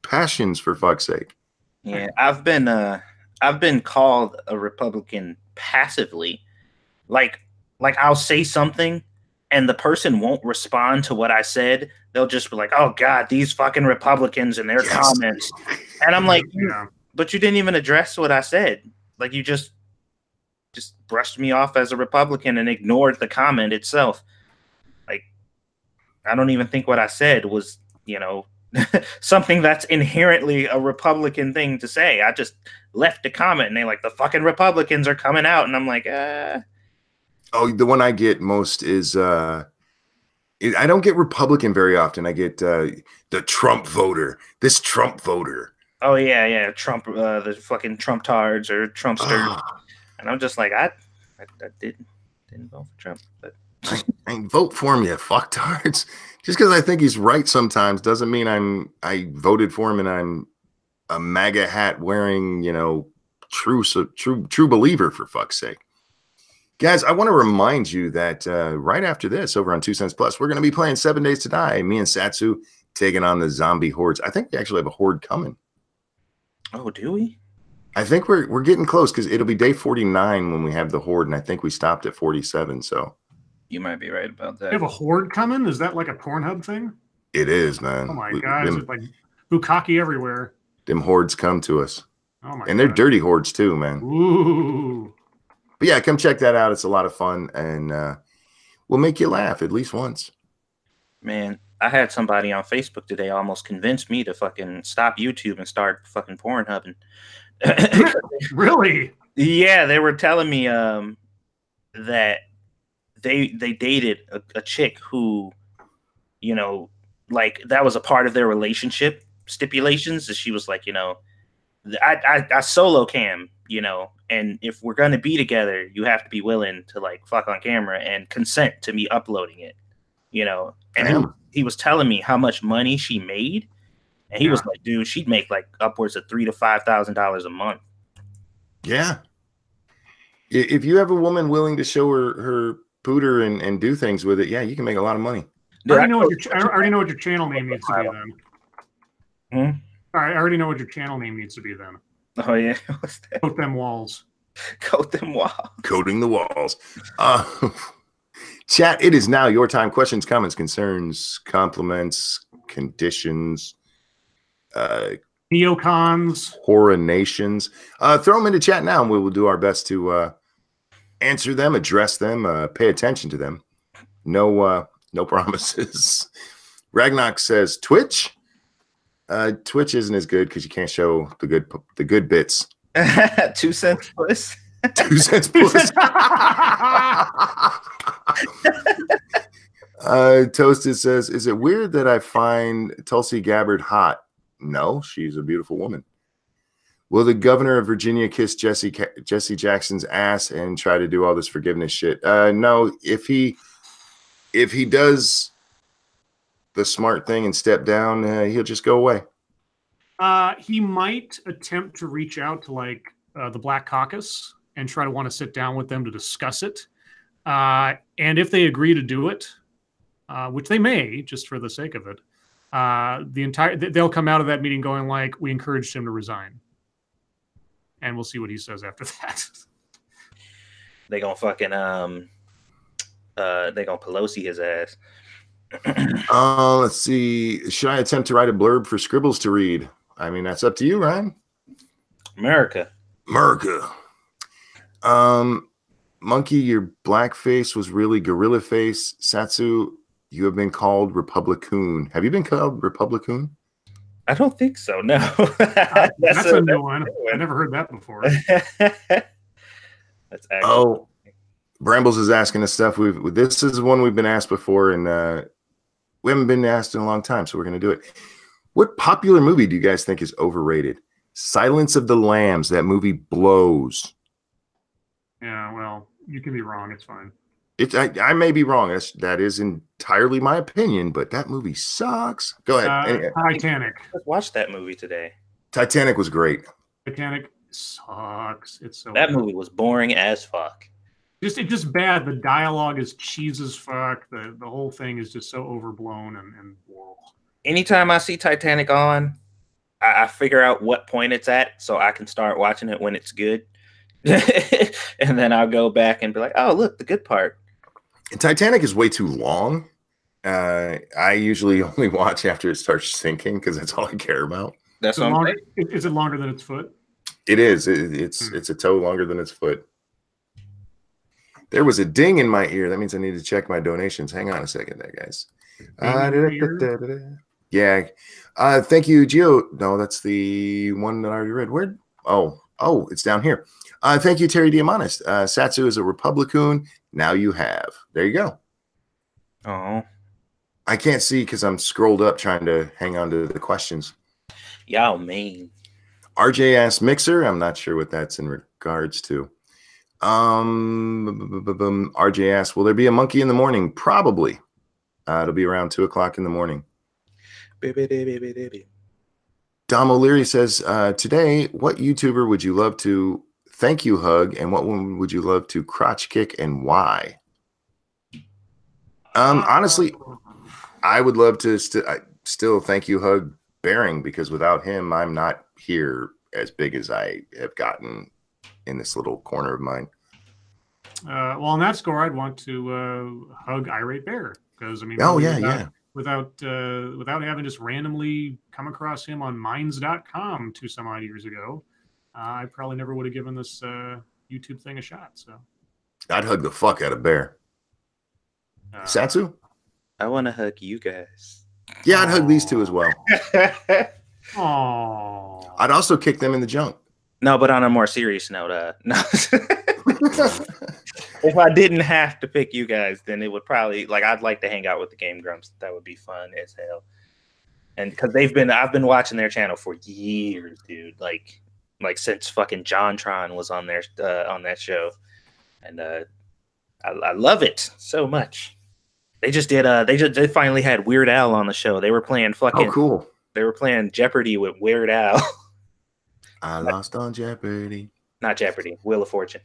passions, for fuck's sake. Yeah, I've been called a Republican passively. Like I'll say something and the person won't respond to what I said. They'll just be like, "Oh God, these fucking Republicans and their comments." And I'm like, but you didn't even address what I said. Like you just brushed me off as a Republican and ignored the comment itself. Like, I don't even think what I said was, something that's inherently a Republican thing to say. I just left a comment and they're like, the fucking Republicans are coming out. And I'm like, Oh, the one I get most is, I don't get Republican very often. I get the Trump voter, this Trump voter. Oh, yeah. Trump, the fucking Trump tards or Trumpsters. And I'm just like, I didn't vote for Trump. But I vote for him, you fucktards. Just because I think he's right sometimes doesn't mean I voted for him and I'm a MAGA hat wearing, true believer, for fuck's sake. Guys, I want to remind you that right after this, over on 2 Cents Plus, we're going to be playing 7 Days to Die. Me and Satsu taking on the zombie hordes. I think we actually have a horde coming. Oh, do we? I think we're getting close because it'll be day 49 when we have the horde, and I think we stopped at 47. So you might be right about that. You have a horde coming? Is that like a Pornhub thing? it is, man. Oh my god! Is it like bukkake everywhere? Them hordes come to us. Oh my! And they're dirty hordes too, man. Ooh. But yeah, come check that out. It's a lot of fun, and we'll make you laugh at least once. Man, I had somebody on Facebook today almost convince me to fucking stop YouTube and start fucking Pornhubbing. Really? Yeah, they were telling me that they dated a chick who, you know, like that was a part of their relationship stipulations. And she was like, you know, I solo cam, you know, and if we're gonna be together, you have to be willing to like fuck on camera and consent to me uploading it, you know. And he was telling me how much money she made. And he was like, dude, she'd make like upwards of $3,000 to $5,000 a month. Yeah. If you have a woman willing to show her pooter and do things with it, yeah, you can make a lot of money. I already know what your channel name needs to be then. All right, I already know what your channel name needs to be then. Oh, yeah. What's that? Coat them walls. Coat them walls. Coating the walls. Chat, it is now your time. Questions, comments, concerns, compliments, conditions, neocons, coronations. Throw them into chat now, and we will do our best to answer them, address them, pay attention to them. No promises. Ragnock says Twitch. Twitch isn't as good because you can't show the good bits. 2 Cents Plus. 2 Cents Plus. Toasted says, "Is it weird that I find Tulsi Gabbard hot? No, she's a beautiful woman. Will the governor of Virginia kiss Jesse Jackson's ass and try to do all this forgiveness shit? No, if he does the smart thing and step down, he'll just go away. He might attempt to reach out to like the Black Caucus and try to want to sit down with them to discuss it. And if they agree to do it, which they may, just for the sake of it, they'll come out of that meeting going like, we encouraged him to resign. And we'll see what he says after that. They gonna fucking they gonna Pelosi his ass. Let's see. Should I attempt to write a blurb for Scribbles to read? I mean, that's up to you, Ryan. America. Monkey, your black face was really gorilla face. Satsu, you have been called Republicoon. Have you been called Republicoon? I don't think so. No. That's a new one. I never heard that before. That's actually. Brambles is asking us stuff. This is one we've been asked before, and we haven't been asked in a long time, so we're going to do it. What popular movie do you guys think is overrated? Silence of the Lambs. That movie blows. Yeah, well, you can be wrong. It's fine. I may be wrong. That is entirely my opinion, but that movie sucks. Go ahead. Titanic. Let's watch that movie today. Titanic was great. Titanic sucks. It's so that movie was boring as fuck. It's just bad. The dialogue is cheese as fuck. The whole thing is just so overblown and whoa. Anytime I see Titanic on, I figure out what point it's at so I can start watching it when it's good. And then I'll go back and be like, oh, look, the good part. Titanic is way too long. I usually only watch after it starts sinking because that's all I care about. That's longer. Is it longer than its foot? It is. It's a toe longer than its foot. There was a ding in my ear. That means I need to check my donations. Hang on a second there, guys. Yeah. Thank you, Gio. No, that's the one that I already read. Where? Oh, it's down here. Thank you, Terry Diamandis. Satsu is a Republican. Now you have. There you go. Oh. I can't see because I'm scrolled up trying to hang on to the questions. Y'all mean. RJ asked Mixer. I'm not sure what that's in regards to. RJ asked, will there be a monkey in the morning? Probably. It'll be around 2:00 in the morning. Dom O'Leary says, today, what YouTuber would you love to thank you hug, and what one would you love to crotch kick, and why? Honestly, I would love to still thank you hug Bearing, because without him, I'm not here as big as I have gotten in this little corner of mine. Well, on that score, I'd want to hug Irate Bear, because I mean, Oh really yeah, without having just randomly come across him on Minds.com some odd years ago, I probably never would have given this YouTube thing a shot. So I'd hug the fuck out of Bear. Satsu? I want to hug you guys. Yeah, I'd hug these two as well. Oh, I'd also kick them in the junk. No, but on a more serious note, no. If I didn't have to pick you guys, then it would probably, like, I'd like to hang out with the Game Grumps. That would be fun as hell. And because I've been watching their channel for years, dude. Like since fucking JonTron was on there on that show, and I love it so much. They just did. They finally had Weird Al on the show. They were playing fucking. Oh, cool. They were playing Jeopardy with Weird Al. I lost on Jeopardy. Not Jeopardy. Wheel of Fortune.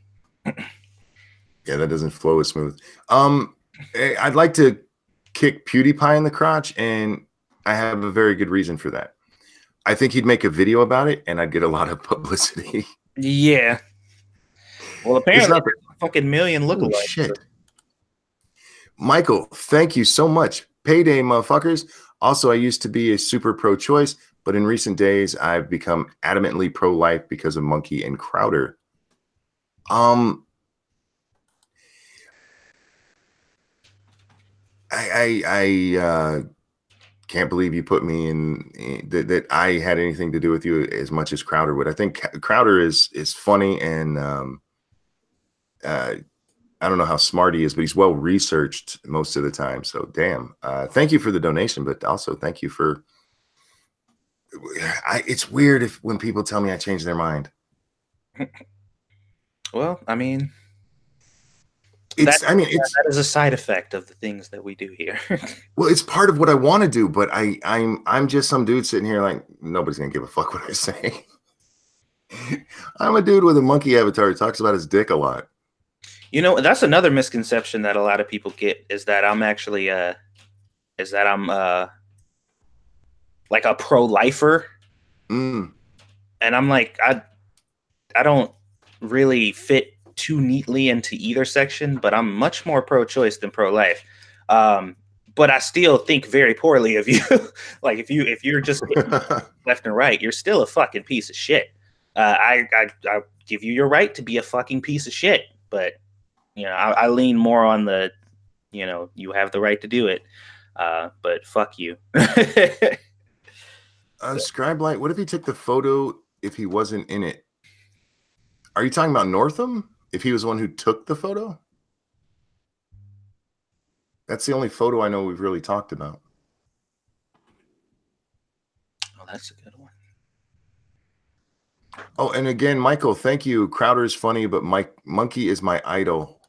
Yeah, that doesn't flow as smooth. I'd like to kick PewDiePie in the crotch, and I have a very good reason for that. I think he'd make a video about it, and I'd get a lot of publicity. Yeah. Well, apparently, fucking million lookalikes. Oh, shit. Michael, thank you so much. Payday, motherfuckers. Also, I used to be a super pro-choice, but in recent days, I've become adamantly pro-life because of Monkey and Crowder. I can't believe you put me in that I had anything to do with you as much as Crowder would. I think Crowder is funny, and I don't know how smart he is, but he's well researched most of the time. So damn. Thank you for the donation, but also thank you for. It's weird when people tell me I changed their mind. Well, I mean. That is a side effect of the things that we do here. Well, it's part of what I want to do, but I'm just some dude sitting here like nobody's gonna give a fuck what I say. I'm a dude with a monkey avatar who talks about his dick a lot. You know, that's another misconception that a lot of people get, is that I'm actually like a pro-lifer. And I'm like, I don't really fit too neatly into either section, but I'm much more pro-choice than pro-life. But I still think very poorly of you. Like if you're just left and right, you're still a fucking piece of shit. I give you your right to be a fucking piece of shit, but you know, I lean more on the, you know, you have the right to do it. But fuck you. Scribe Light, what if he took the photo if he wasn't in it? Are you talking about Northam? If he was the one who took the photo? That's the only photo I know we've really talked about. Oh, that's a good one. Oh, and again, Michael, thank you. Crowder is funny, but Monkey is my idol.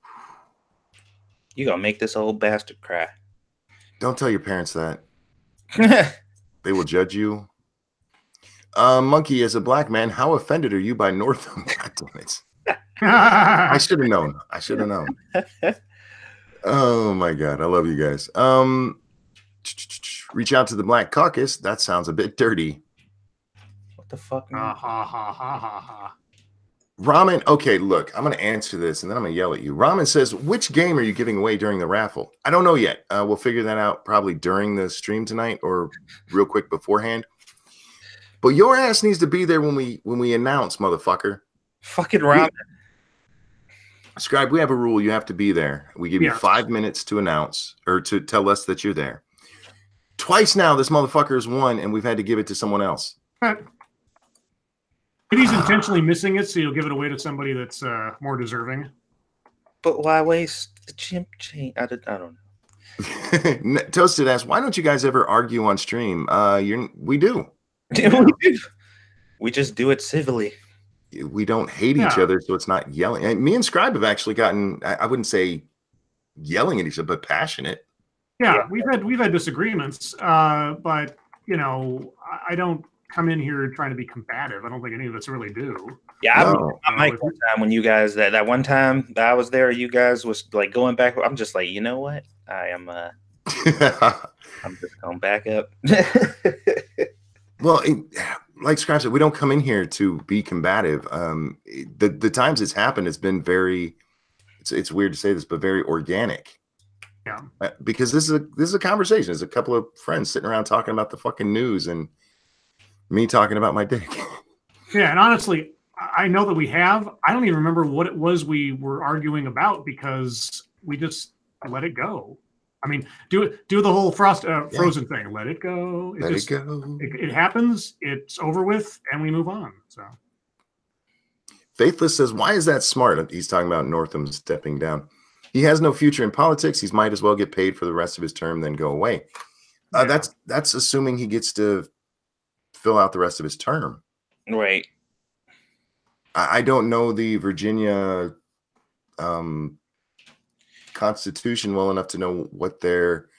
You gonna make this old bastard cry. Don't tell your parents that. They will judge you. Monkey, as a black man, how offended are you by Northam? God damn it. I should have known. I should have known. Oh my God. I love you guys. Reach out to the Black Caucus. That sounds a bit dirty. What the fuck? Ramen. Okay, look, I'm going to answer this and then I'm going to yell at you. Ramen says, which game are you giving away during the raffle? I don't know yet. We'll figure that out probably during the stream tonight or real quick beforehand. But your ass needs to be there when we announce, motherfucker. Fucking Ramen. Scribe, we have a rule. You have to be there. We give you 5 minutes to announce or to tell us that you're there. Twice now, this motherfucker has won, and we've had to give it to someone else. Maybe he's intentionally missing it, so you'll give it away to somebody that's more deserving. But why waste the chimp chain? I don't know. Toasted asks, why don't you guys ever argue on stream? We do. We just do it civilly. We don't hate each other, so it's not yelling. And me and Scribe have actually gotten, I wouldn't say yelling at each other, but passionate. Yeah, we've had disagreements, but you know, I don't come in here trying to be combative. I don't think any of us really do. Yeah, No. I might one time when you guys that one time that I was there, you guys was like going back. I'm just like, you know what? I'm just going back up. Well, like Scribe said, we don't come in here to be combative. The times it's happened, it's been very. It's weird to say this, but very organic. Yeah. Because this is a conversation. There's a couple of friends sitting around talking about the fucking news and me talking about my dick. Yeah, and honestly, I know that we have. I don't even remember what it was we were arguing about because we just let it go. I mean, do the whole Frozen thing. Let it go. Let it go. It happens. It's over with, and we move on. So, Faithless says, "Why is that smart?" He's talking about Northam stepping down. He has no future in politics. He might as well get paid for the rest of his term, then go away. Yeah. That's assuming he gets to fill out the rest of his term. Right. I don't know the Virginia Constitution well enough to know what their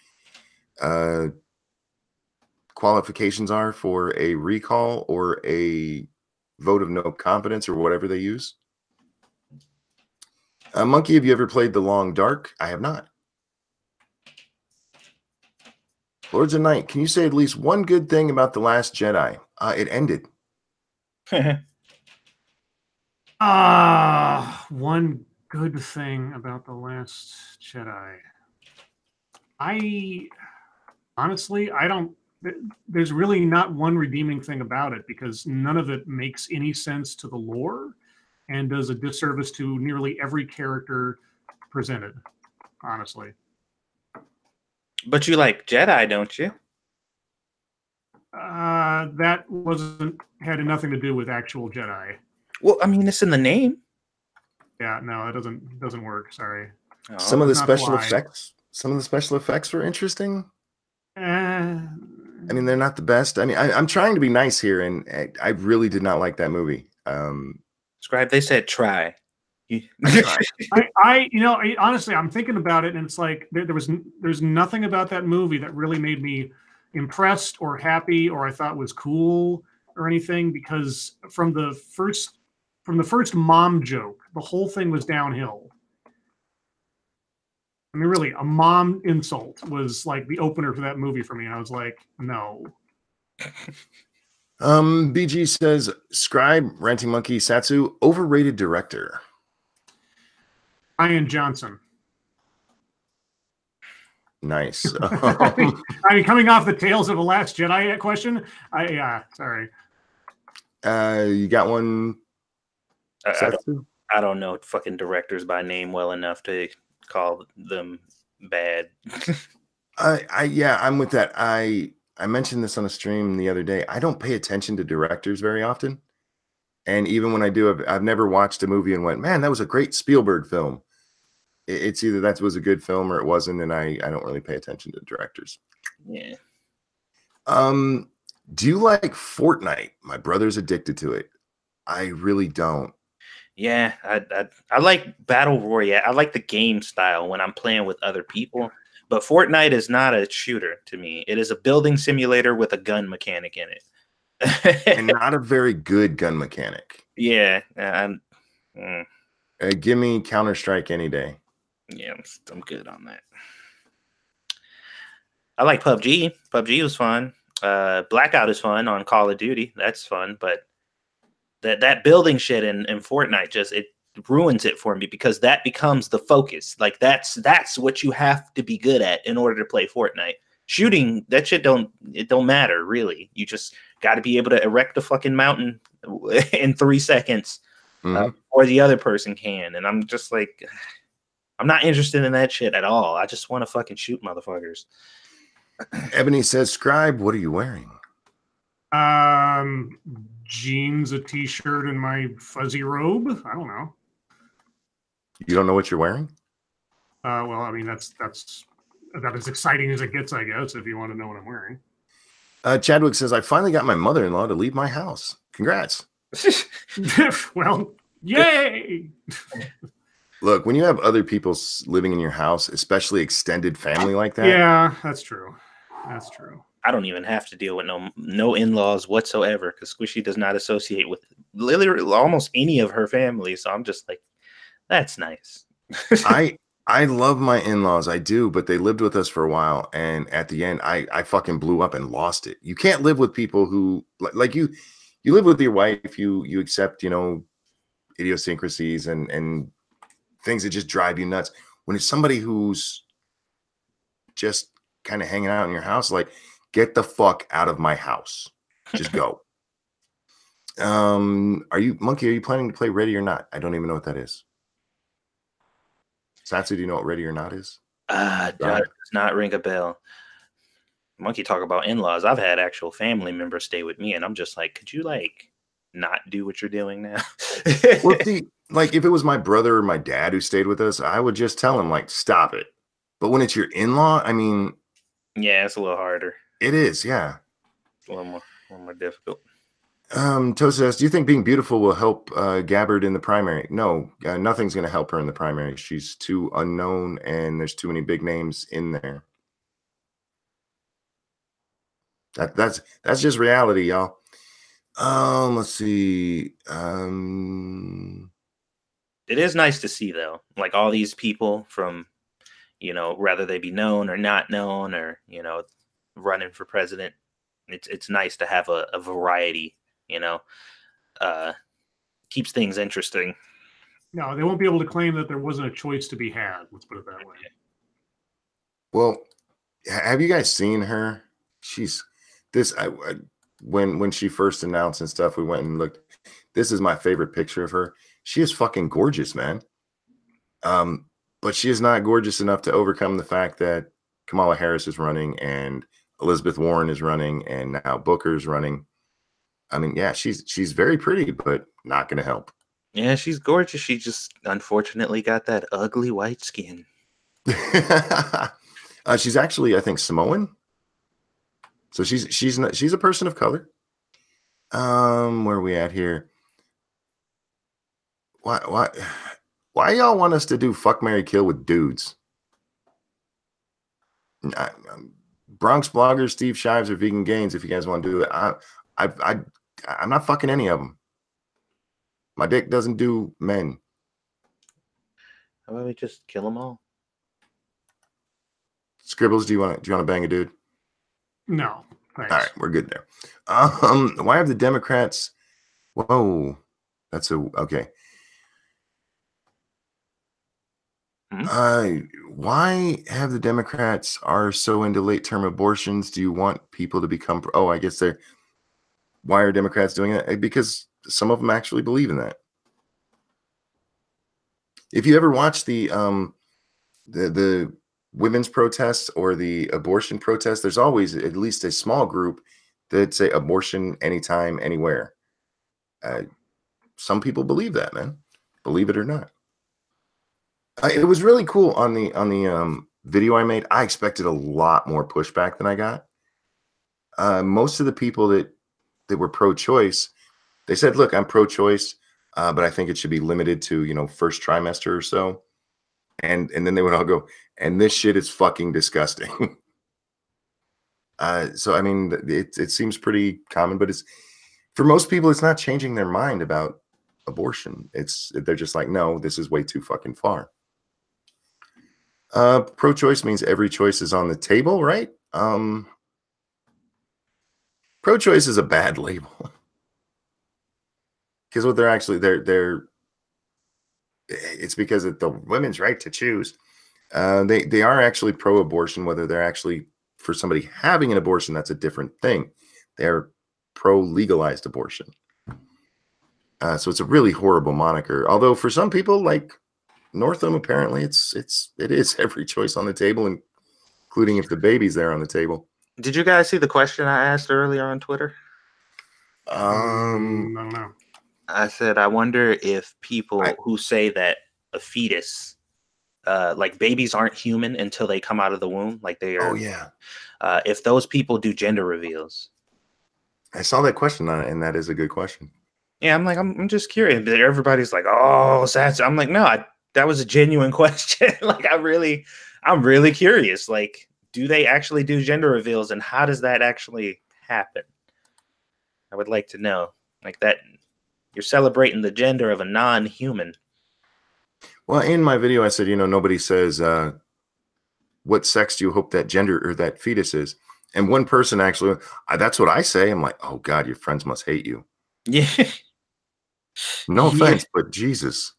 qualifications are for a recall or a vote of no confidence or whatever they use. Monkey, have you ever played The Long Dark? I have not. Lords of Night, can you say at least one good thing about The Last Jedi? It ended. One good thing about The Last Jedi. Honestly, I don't. There's really not one redeeming thing about it because none of it makes any sense to the lore and does a disservice to nearly every character presented, honestly. But you like Jedi, don't you? That had nothing to do with actual Jedi. Well, I mean, it's in the name. Yeah, no, it doesn't work. Sorry. Oh, Some of the special fly. effects were interesting. Uh, I mean, they're not the best. I mean, I'm trying to be nice here, and I really did not like that movie. Scribe, they said try. Honestly, I'm thinking about it, and it's like there's nothing about that movie that really made me impressed or happy or I thought was cool or anything because from the first mom joke, the whole thing was downhill. I mean, really, a mom insult was like the opener for that movie for me, and I was like, no. BG says, Scribe, Ranting Monkey, Satsu, overrated director. Ian Johnson. Nice. I mean, coming off the Tales of the Last Jedi question, sorry. You got one? I don't know fucking directors by name well enough to call them bad. I'm with that. I mentioned this on a stream the other day. I don't pay attention to directors very often. And even when I do, I've never watched a movie and went, man, that was a great Spielberg film. It's either that was a good film or it wasn't. And I don't really pay attention to directors. Yeah. Do you like Fortnite? My brother's addicted to it. I really don't. Yeah, I like Battle Royale. I like the game style when I'm playing with other people. But Fortnite is not a shooter to me. It is a building simulator with a gun mechanic in it. And not a very good gun mechanic. Yeah. Give me Counter-Strike any day. Yeah, I'm good on that. I like PUBG. PUBG was fun. Blackout is fun on Call of Duty. That's fun. But that building shit in Fortnite it ruins it for me because that becomes the focus. Like that's what you have to be good at in order to play Fortnite. Shooting, that shit don't matter really. You just got to be able to erect a fucking mountain in 3 seconds, or the other person can. And I'm just like, I'm not interested in that shit at all. I just want to fucking shoot motherfuckers. Ebony says, Scribe, what are you wearing? Jeans, a t-shirt, and my fuzzy robe. I don't know. You don't know what you're wearing? Well, I mean, that's about as exciting as it gets, I guess, if you want to know what I'm wearing. Chadwick says, I finally got my mother-in-law to leave my house. Congrats. Well, yay! Look, when you have other people living in your house, especially extended family like that. Yeah, that's true. That's true. I don't even have to deal with no in-laws whatsoever because Squishy does not associate with literally almost any of her family. So I'm just like, that's nice. I love my in-laws, I do, but they lived with us for a while, and at the end, I fucking blew up and lost it. You can't live with people who like you live with your wife, you accept, you know, idiosyncrasies and things that just drive you nuts. When it's somebody who's just kind of hanging out in your house, like, get the fuck out of my house. Just go. Are you planning to play Ready or Not? I don't even know what that is. Satsu, do you know what Ready or Not is? Does not ring a bell. Monkey talk about in-laws. I've had actual family members stay with me, and I'm just like, could you like not do what you're doing now? Well, see, like if it was my brother or my dad who stayed with us, I would just tell him like, stop it. But when it's your in-law, I mean, yeah, it's a little harder. It is, yeah. It's a little more difficult. Toast says, do you think being beautiful will help Gabbard in the primary? No, nothing's going to help her in the primary. She's too unknown, and there's too many big names in there. That's just reality, y'all. Let's see. It is nice to see though, like all these people from, you know, whether they be known or not known, or you know, running for president. It's nice to have a variety, you know. Keeps things interesting. No, they won't be able to claim that there wasn't a choice to be had. Let's put it that way. Well, have you guys seen her? She's this. When she first announced and stuff, we went and looked. This is my favorite picture of her. She is fucking gorgeous, man. But she is not gorgeous enough to overcome the fact that Kamala Harris is running and Elizabeth Warren is running and now Booker's running. I mean, yeah, she's very pretty, but not going to help. Yeah, she's gorgeous. She just unfortunately got that ugly white skin. She's actually, I think, Samoan. So she's a person of color. Where are we at here? Why y'all want us to do fuck, marry, kill with dudes? Bronx blogger Steve Shives or Vegan Gains, if you guys want to do it. I'm not fucking any of them. My dick doesn't do men. How about we just kill them all? Scribbles, do you want to bang a dude? No, thanks. All right, we're good there. Why have the Democrats? Whoa, that's okay. Why have the Democrats are so into late-term abortions? Do you want people to become? Oh, I guess they're. Why are Democrats doing that? Because some of them actually believe in that. If you ever watch the women's protests or the abortion protests, there's always at least a small group that say abortion anytime, anywhere. Some people believe that, man. Believe it or not. It was really cool on the video I made. I expected a lot more pushback than I got. Most of the people that were pro-choice, they said, "Look, I'm pro-choice, but I think it should be limited to, you know, first trimester or so." And then they would all go, "And this shit is fucking disgusting." So I mean, it seems pretty common, but it's for most people, it's not changing their mind about abortion. They're just like, no, this is way too fucking far. Pro-choice means every choice is on the table, right? Pro-choice is a bad label because what they're actually it's because of the women's right to choose. They are actually pro-abortion. Whether they're actually for somebody having an abortion, that's a different thing. They're pro-legalized abortion. So it's a really horrible moniker. Although for some people, like Northam, apparently it is every choice on the table, including if the baby's there on the table. Did you guys see the question I asked earlier on Twitter? I don't know. I said, I wonder if people who say that a fetus, like babies aren't human until they come out of the womb, like they are. Oh yeah. If those people do gender reveals. I saw that question on it, and that is a good question. Yeah, I'm like, I'm just curious. But everybody's like, oh, that's. I'm like, no, that was a genuine question. Like, I'm really curious. Like, do they actually do gender reveals, and how does that actually happen? I would like to know. Like that, you're celebrating the gender of a non-human. Well, in my video, I said, nobody says, what sex do you hope that gender or that fetus is? And one person actually, that's what I say. I'm like, oh God, your friends must hate you. Yeah. No offense, but Jesus.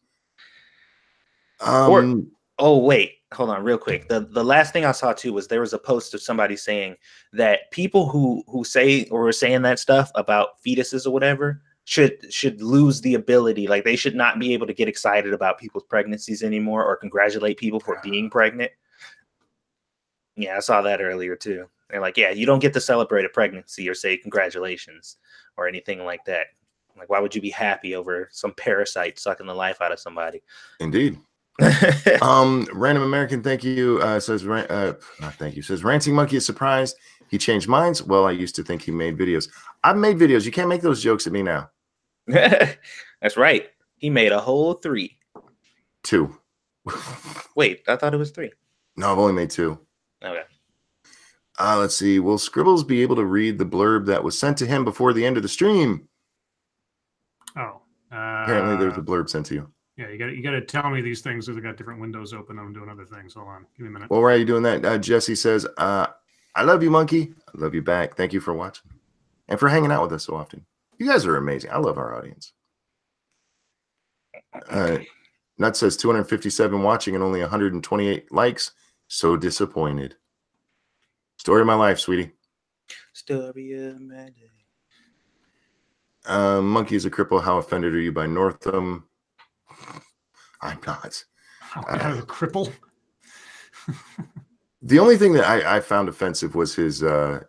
Oh, wait, hold on real quick. The last thing I saw too was there was a post of somebody saying that people who say or are saying that stuff about fetuses or whatever should lose the ability. Like they should not be able to get excited about people's pregnancies anymore or congratulate people for being pregnant. Yeah, I saw that earlier too. They're like, yeah, you don't get to celebrate a pregnancy or say congratulations or anything like that. Like, why would you be happy over some parasite sucking the life out of somebody? Indeed. Random American, thank you. Says not thank you. Says Ranting Monkey is surprised he changed minds. Well, I used to think he made videos. I've made videos. You can't make those jokes at me now. That's right. He made a whole 3. 2. Wait, I thought it was 3. No, I've only made 2. Okay. Let's see. Will Scribbles be able to read the blurb that was sent to him before the end of the stream? Oh. Apparently, there's a blurb sent to you. Yeah, you got to tell me these things because I got different windows open. I'm doing other things. Hold on, give me a minute. Well, why are you doing that? Jesse says, "I love you, Monkey. I love you back. Thank you for watching and for hanging out with us so often. You guys are amazing. I love our audience." Nut says 257 watching and only 128 likes. So disappointed. Story of my life, sweetie. Story of my day. Monkey is a cripple. How offended are you by Northam? I'm not. A cripple. The only thing that I found offensive was his I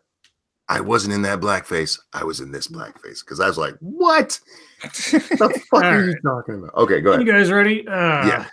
wasn't in that blackface. I was in this blackface. Because I was like, what? The fuck are you talking about? Okay, go ahead. You guys ready? Yeah.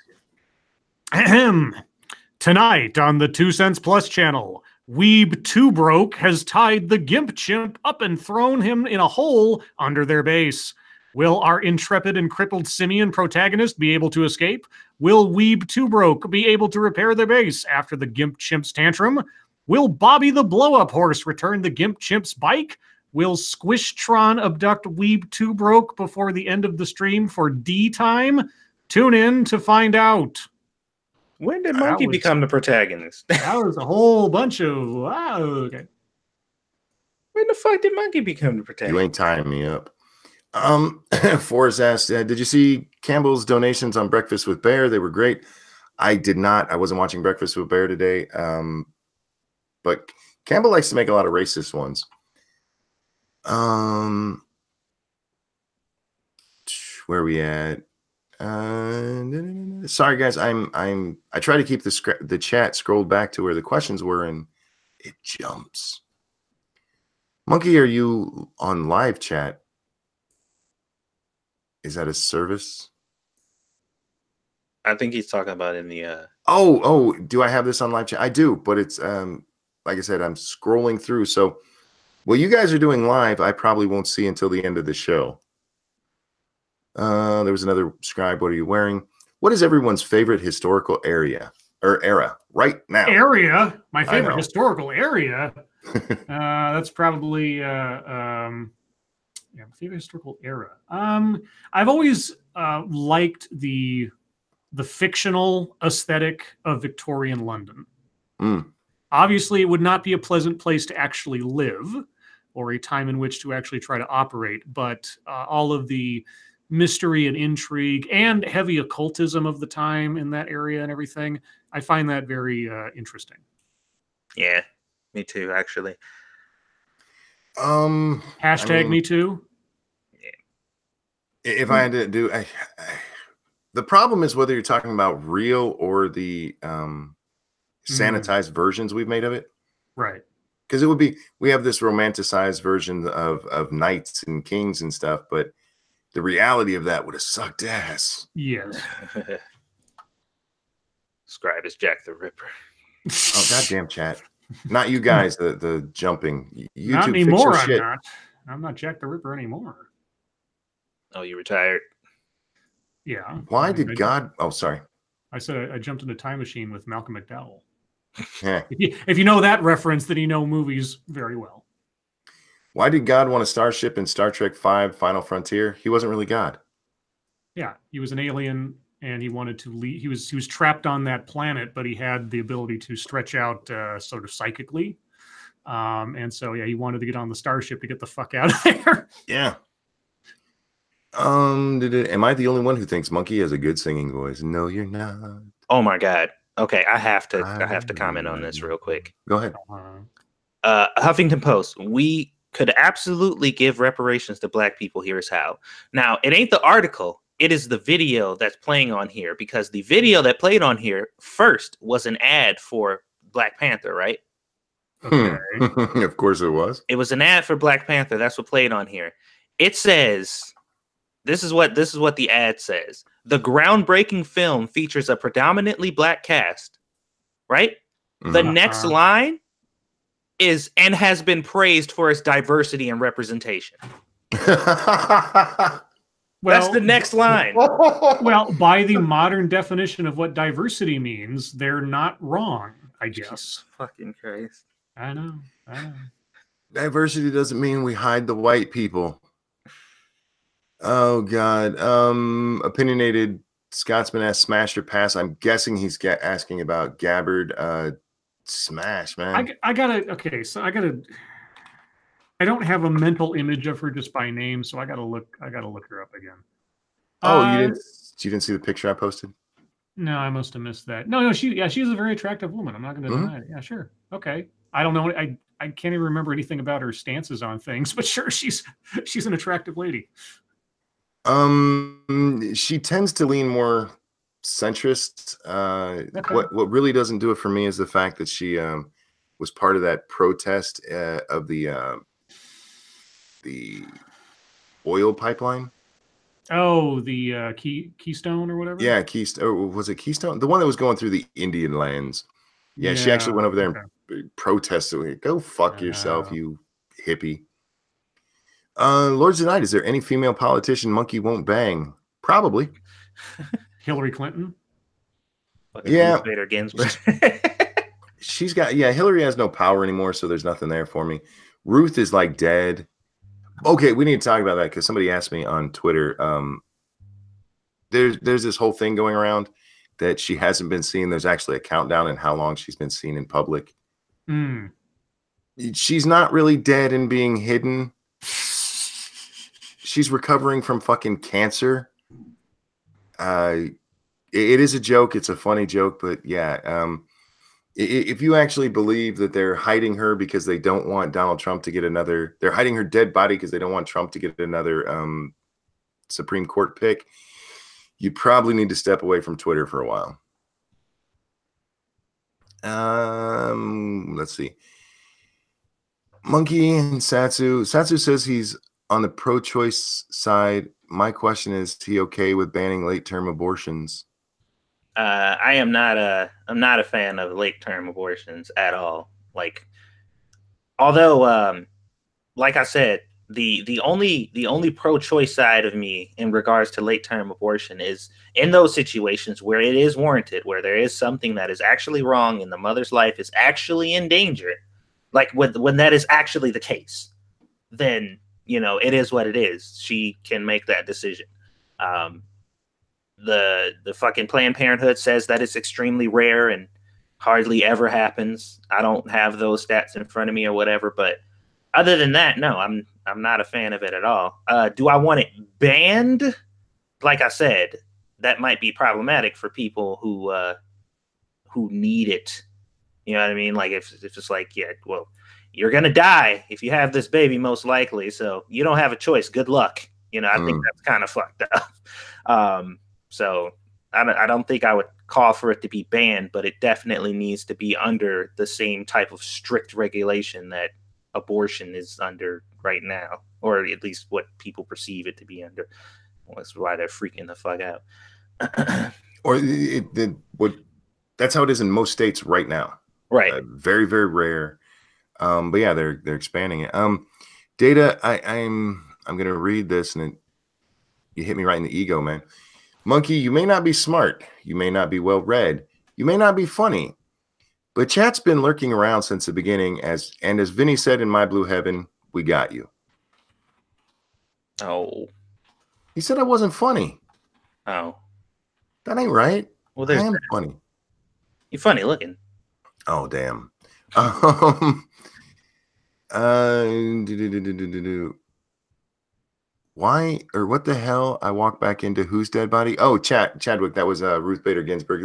Tonight on the 2 Cents Plus channel, Weeb 2 Broke has tied the Gimp Chimp up and thrown him in a hole under their base. Will our intrepid and crippled simian protagonist be able to escape? Will Weeb 2 Broke be able to repair their base after the Gimp Chimp's tantrum? Will Bobby the Blow-Up Horse return the Gimp Chimp's bike? Will Squishtron abduct Weeb 2 Broke before the end of the stream for D time? Tune in to find out. When did Monkey become the protagonist? That was a whole bunch of... Wow, okay. When the fuck did Monkey become the protagonist? You ain't tying me up. Forrest asked, did you see Campbell's donations on Breakfast with Bear? They were great. I did not. I wasn't watching Breakfast with Bear today. But Campbell likes to make a lot of racist ones. Where are we at? Sorry guys, I try to keep the chat scrolled back to where the questions were and it jumps. Monkey, are you on live chat? Is that a service? I think he's talking about in the Oh, do I have this on live chat? I do, but it's like I said, I'm scrolling through. So what you guys are doing live, I probably won't see until the end of the show. There was another Scribe. What are you wearing? What is everyone's favorite historical area or era right now? Area? My favorite historical area? That's probably my favorite historical era. I've always liked the fictional aesthetic of Victorian London. Obviously, it would not be a pleasant place to actually live or a time in which to actually try to operate, but all of the mystery and intrigue and heavy occultism of the time in that area and everything, I find that very interesting. Yeah, me too, actually. Hashtag me too. If I had to do, the problem is whether you're talking about real or the sanitized versions we've made of it, right? Because it would be, we have this romanticized version of knights and kings and stuff, but the reality of that would have sucked ass. Yes. Scribe is Jack the Ripper. Oh goddamn chat! Not you guys. The jumping. YouTube, not anymore. I'm not Jack the Ripper anymore. Oh, you retired? Yeah. Why did God? Oh, sorry. I said I jumped in a time machine with Malcolm McDowell. Yeah. If you know that reference, then you know movies very well. Why did God want a starship in Star Trek V Final Frontier? He wasn't really God. Yeah, he was an alien and he wanted to leave. He was trapped on that planet, but he had the ability to stretch out sort of psychically. And so, yeah, he wanted to get on the starship to get the fuck out of there. Yeah. Am I the only one who thinks Monkey has a good singing voice? No, you're not. Oh my god. Okay, I have to comment on this real quick. Go ahead. Huffington Post. We could absolutely give reparations to black people. Here's how. Now, it ain't the article. It is the video that's playing on here, because the video that played on here first was an ad for Black Panther, right? Okay. Of course it was. It was an ad for Black Panther. That's what played on here. It says, this is what the ad says. The groundbreaking film features a predominantly black cast, right? The next line is, and has been praised for its diversity and representation. That's the next line. Well, by the modern definition of what diversity means, they're not wrong, I guess. Jesus fucking Christ. I know. Diversity doesn't mean we hide the white people. Oh God. Opinionated Scotsman asks smash or pass. I'm guessing he's asking about Gabbard. Smash, man. I don't have a mental image of her just by name, so I gotta look her up again. Oh, you didn't see the picture I posted? No, I must have missed that. No, she's a very attractive woman. I'm not gonna deny it. Yeah, sure. Okay. I don't know. I can't even remember anything about her stances on things, but sure, she's an attractive lady. She tends to lean more centrist. Okay. What really doesn't do it for me is the fact that she was part of that protest of the oil pipeline. Oh, the Keystone or whatever. Yeah, Keystone. Or was it Keystone? The one that was going through the Indian lands. Yeah, she actually went over there and protested. Go fuck yourself, you hippie. Lords of the Night, is there any female politician Monkey won't bang? Probably. Hillary Clinton. Yeah. Ginsburg. She's got, Hillary has no power anymore, so there's nothing there for me. Ruth is like dead. Okay, we need to talk about that because somebody asked me on Twitter. There's this whole thing going around that she hasn't been seen. There's actually a countdown and how long she's been seen in public. She's not really dead and being hidden. She's recovering from fucking cancer. It is a joke. It's a funny joke, but yeah. If you actually believe that they're hiding her because they don't want Donald Trump to get they're hiding her dead body because they don't want Trump to get another Supreme Court pick, you probably need to step away from Twitter for a while. Let's see. Monkey and Satsu. Satsu says he's on the pro-choice side. My question is he okay with banning late-term abortions? I'm not a fan of late-term abortions at all. Although like I said, the only pro-choice side of me in regards to late-term abortion is in those situations where it is warranted, where there is something that is actually wrong and the mother's life is actually in danger. Like when that is actually the case, then it is what it is. She can make that decision. The fucking Planned Parenthood says that it's extremely rare and hardly ever happens. I don't have those stats in front of me or whatever, but other than that, no, I'm not a fan of it at all. Do I want it banned? Like I said, that might be problematic for people who need it. You know what I mean? Like if it's like, yeah, well, you're gonna die if you have this baby, most likely. So you don't have a choice. Good luck. I think that's kind of fucked up. So I don't think I would call for it to be banned, but it definitely needs to be under the same type of strict regulation that abortion is under right now, or at least what people perceive it to be under. Well, that's why they're freaking the fuck out. That's how it is in most states right now. Right. Very, very rare. But yeah, they're expanding it. Data, I'm gonna read this, and you hit me right in the ego, man. Monkey, you may not be smart, you may not be well read, you may not be funny, But chat's been lurking around since the beginning, as Vinny said in My Blue Heaven, we got you. Oh. He said I wasn't funny. Oh. That ain't right. Well, I there's am that. funny. You're funny looking. Oh, damn. Why or what the hell? I walked back into whose dead body? Oh, Chadwick. That was Ruth Bader Ginsburg.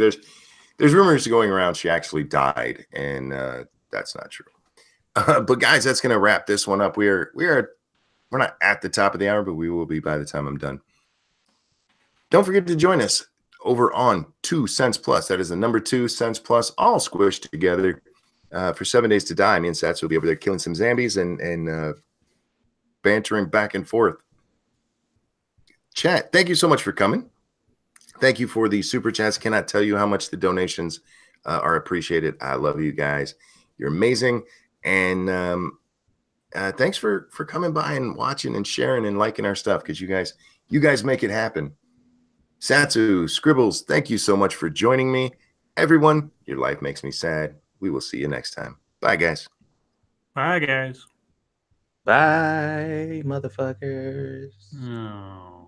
There's rumors going around she actually died, and that's not true. But guys, that's gonna wrap this one up. We're not at the top of the hour, but we will be by the time I'm done. Don't forget to join us over on 2 Cents Plus. That is the number 2 Cents Plus, all squished together for 7 Days to Die. Me and Satsu will be over there killing some zombies and bantering back and forth. Chat, thank you so much for coming. Thank you for the super chats. Cannot tell you how much the donations are appreciated. I love you guys. You're amazing. And thanks for coming by and watching and sharing and liking our stuff, because you guys make it happen. Satsu, Scribbles, thank you so much for joining me. Everyone, your life makes me sad. We will see you next time. Bye, guys. Bye, guys. Bye, motherfuckers. Oh.